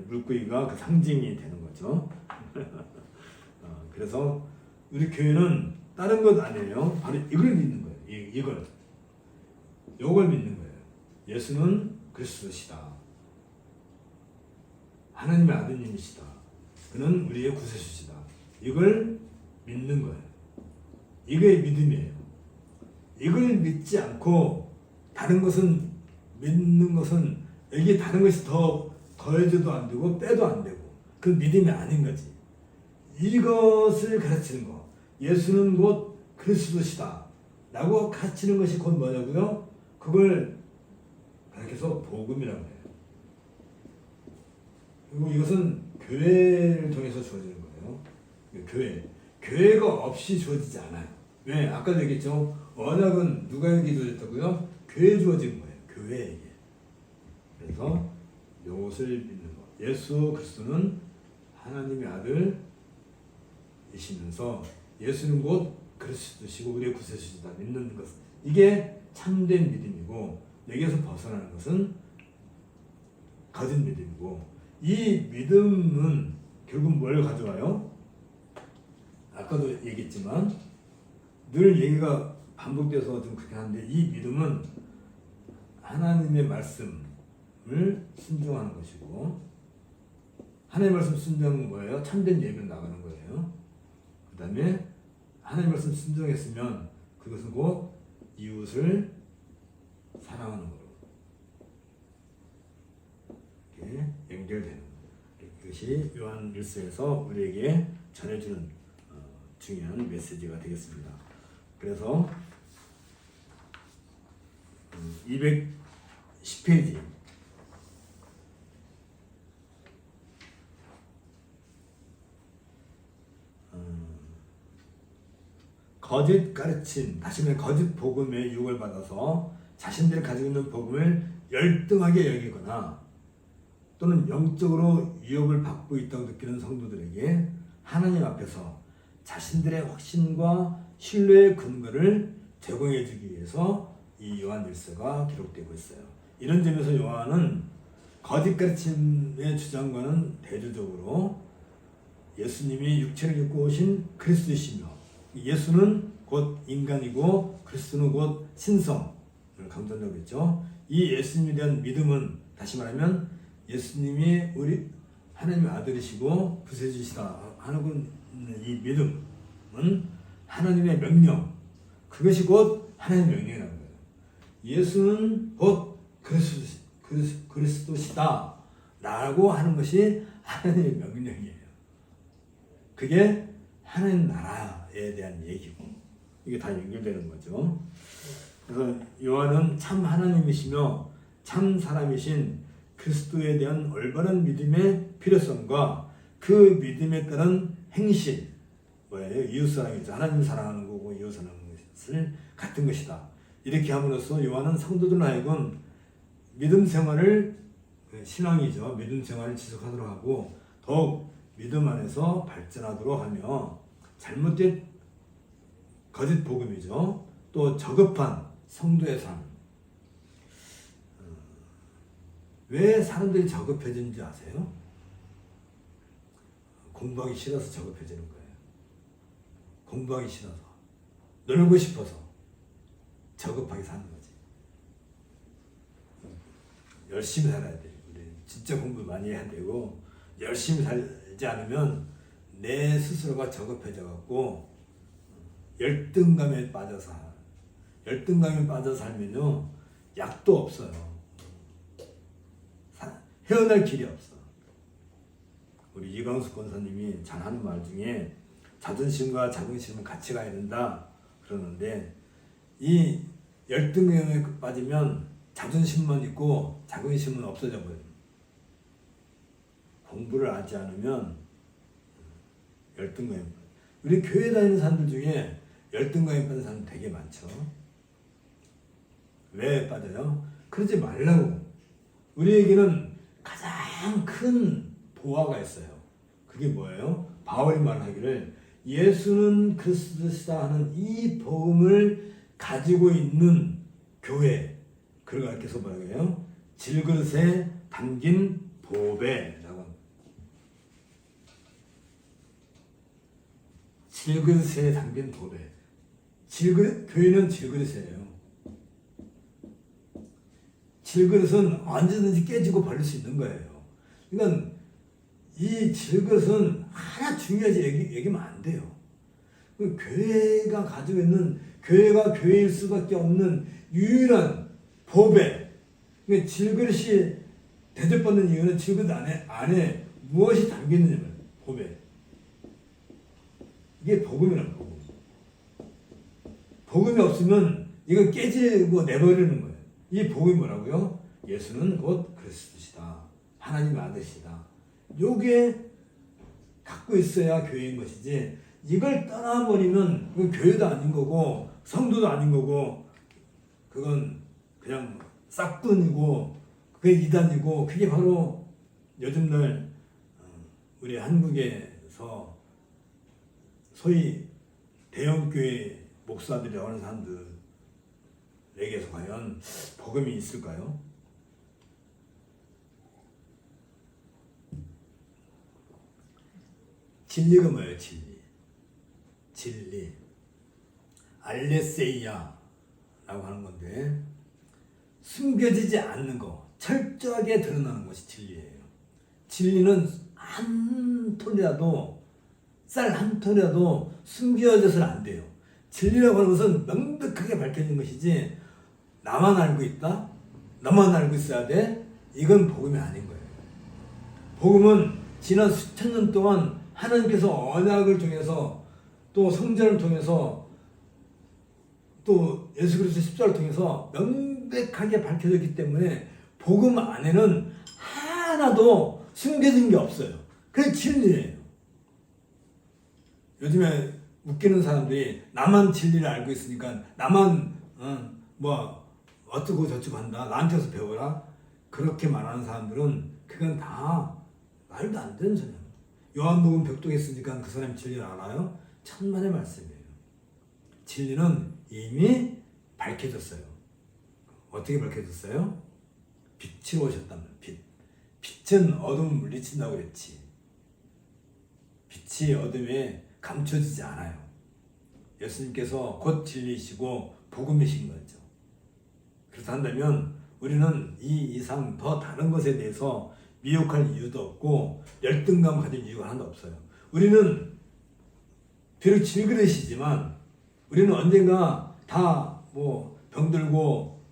물고기가 그 상징이 되는 거죠. 그래서 우리 교회는 다른 것 아니에요. 바로 이걸 믿는 거예요. 이걸 믿는 거예요. 예수는 그리스도시다. 하나님의 아드님이시다. 그는 우리의 구세주시다. 이걸 믿는 거예요. 이게 믿음이에요. 이걸 믿지 않고 다른 것은 믿는 것은 여기에 다른 것이 더해져도 안 되고 빼도 안 되고 그 믿음이 아닌 거지. 이것을 가르치는 거. 예수는 곧 그리스도시다 라고 가르치는 것이 곧 뭐냐고요? 그걸 가르쳐서 복음이라고 해요. 그리고 이것은 교회를 통해서 주어지는 거예요. 교회가 없이 주어지지 않아요. 왜? 아까도 얘기했죠. 언약은 누가에게 주어졌다고요? 교회에 주어진 거예요. 교회에게. 그래서 이것을 믿는 거. 예수 그리스도는 하나님의 아들이시면서 예수는 곧 그리스도시고 우리의 구세주시다 믿는 것. 이게 참된 믿음이고 여기에서 벗어나는 것은 거짓 믿음이고 이 믿음은 결국 뭘 가져와요? 아까도 얘기했지만 늘 얘기가 반복돼서 좀 그렇게 하는데 이 믿음은 하나님의 말씀을 순종하는 것이고 하나님의 말씀 순종은 뭐예요? 참된 예배로 나가는 거예요. 그 다음에 하나님의 말씀 순종했으면 그것은 곧 이웃을 사랑하는 거로 이렇게 연결되는 거예요. 이것이 요한 1서에서 우리에게 전해주는 중요한 메시지가 되겠습니다. 그래서 210페이지 거짓 가르침, 다시 말해 거짓 복음에 유혹을 받아서 자신들이 가지고 있는 복음을 열등하게 여기거나 또는 영적으로 위협을 받고 있다고 느끼는 성도들에게 하나님 앞에서 자신들의 확신과 신뢰의 근거를 제공해 주기 위해서 이 요한일서가 기록되고 있어요. 이런 점에서 요한은 거짓 가르침의 주장과는 대조적으로 예수님이 육체를 입고 오신 그리스도이시며 예수는 곧 인간이고 그리스도는 곧 신성을 강조하고 있죠. 이 예수님에 대한 믿음은 다시 말하면 예수님이 우리 하나님의 아들이시고 구세주시다 하는 이 믿음은 하나님의 명령, 그것이 곧 하나님의 명령이라는 거예요. 예수는 곧 그리스도시다 라고 하는 것이 하나님의 명령이에요. 그게 하나님 나라에 대한 얘기고 이게 다 연결되는 거죠. 그래서 요한은 참 하나님이시며 참 사람이신 그리스도에 대한 올바른 믿음의 필요성과 그 믿음에 따른 행실, 뭐예요? 이웃사랑이죠. 하나님 사랑하는 거고 이웃 사랑하는 것을 같은 것이다. 이렇게 함으로써 요한은 성도들 하여금 믿음 생활을, 신앙이죠. 믿음 생활을 지속하도록 하고 더욱 믿음 안에서 발전하도록 하며 잘못된 거짓 복음이죠. 또 저급한 성도의 삶. 왜 사람들이 저급해지는지 아세요? 공부하기 싫어서 저급해지는 거예요. 공부하기 싫어서, 놀고 싶어서 저급하게 사는 거지. 열심히 살아야 돼. 우리 진짜 공부 많이 해야 되고 열심히 살지 않으면 내 스스로가 저급해져 갖고 열등감에 빠져서 살면요 약도 없어요. 헤어날 길이 없어. 우리 이광수 권사님이 잘 하는 말 중에 자존심과 자긍심은 같이 가야 된다 그러는데 이 열등감에 빠지면 자존심만 있고 자긍심은 없어져 버려요. 공부를 하지 않으면 열등감에 빠져요. 우리 교회 다니는 사람들 중에 열등감에 빠진 사람 되게 많죠. 왜 빠져요? 그러지 말라고. 우리에게는 가장 큰 보화가 있어요. 그게 뭐예요? 바울이 말하기를 예수는 그리스도시다 하는 이 복음을 가지고 있는 교회, 그걸 가르쳐서 뭐라고 해요? 질그릇에 담긴 보배라고. 질그릇에 담긴 보배. 교회는 질그릇이에요. 질그릇은 언제든지 깨지고 버릴 수 있는 거예요. 그러니까 이 질그릇은 하나 중요하지 얘기하면 안 돼요. 교회가 가지고 있는, 교회가 교회일 수밖에 없는 유일한 보배. 그러니까 질그릇이 대접받는 이유는 질그릇 안에 무엇이 담겨있느냐면 보배. 이게 복음이란 복음. 복음이 없으면 이거 깨지고 내버리는 거예요. 이 복음이 뭐라고요? 예수는 곧 그리스도시다. 하나님의 아들이시다. 요게 갖고 있어야 교회인 것이지, 이걸 떠나버리면 그건 교회도 아닌 거고 성도도 아닌 거고 그건 그냥 싹돈이고 그게 이단이고, 그게 바로 요즘날 우리 한국에서 소위 대형교회 목사들이라고 하는 사람들에게서 과연 복음이 있을까요? 진리가 뭐예요? 진리. 알레세이아라고 하는 건데, 숨겨지지 않는 거, 철저하게 드러나는 것이 진리예요. 진리는 한 톨이라도, 쌀 한 톨이라도 숨겨져서는 안 돼요. 진리라고 하는 것은 명백하게 밝혀진 것이지, 나만 알고 있다? 나만 알고 있어야 돼? 이건 복음이 아닌 거예요. 복음은 지난 수천 년 동안 하나님께서 언약을 통해서, 또 성전을 통해서, 또 예수 그리스도 십자가를 통해서 명백하게 밝혀졌기 때문에 복음 안에는 하나도 숨겨진 게 없어요. 그게 진리예요. 요즘에 웃기는 사람들이 나만 진리를 알고 있으니까 나만 뭐 어쩌고 저쩌고 한다. 나한테서 배워라. 그렇게 말하는 사람들은 그건 다 말도 안 되는 소리야. 요한복음 벽독에 쓰니까 그 사람이 진리를 알아요? 천만의 말씀이에요. 진리는 이미 밝혀졌어요. 어떻게 밝혀졌어요? 빛으로 오셨단 말이에요. 빛은 어둠을 물리친다고 그랬지. 빛이 어둠에 감춰지지 않아요. 예수님께서 곧 진리이시고 복음이신 거죠. 그렇다 한다면 우리는 이 이상 더 다른 것에 대해서 미혹할 이유도 없고 열등감 가질 이유가 하나도 없어요. 우리는 비록 질그릇이지만 우리는 언젠가 다 뭐 병들고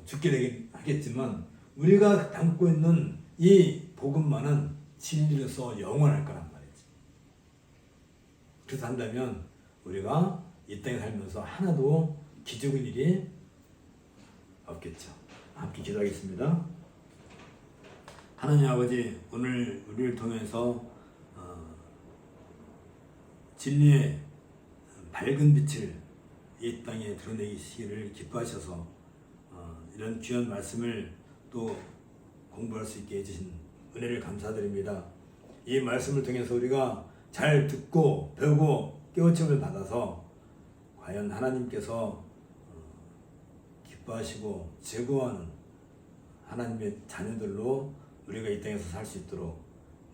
죽게 되긴 하겠지만 우리가 담고 있는 이 복음만은 진리로서 영원할 거란 말이지. 그래서 한다면 우리가 이 땅에 살면서 하나도 기적인 일이 없겠죠. 함께 기도하겠습니다. 하나님 아버지, 오늘 우리를 통해서 진리의 밝은 빛을 이 땅에 드러내시기를 기뻐하셔서 이런 귀한 말씀을 또 공부할 수 있게 해주신 은혜를 감사드립니다. 이 말씀을 통해서 우리가 잘 듣고 배우고 깨우침을 받아서 과연 하나님께서 기뻐하시고 제거하는 하나님의 자녀들로 우리가 이 땅에서 살 수 있도록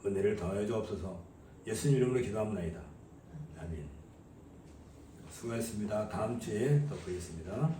은혜를 더하여 주옵소서. 예수님 이름으로 기도합니다. 아멘. 수고하셨습니다. 다음 주에 더 뵙겠습니다.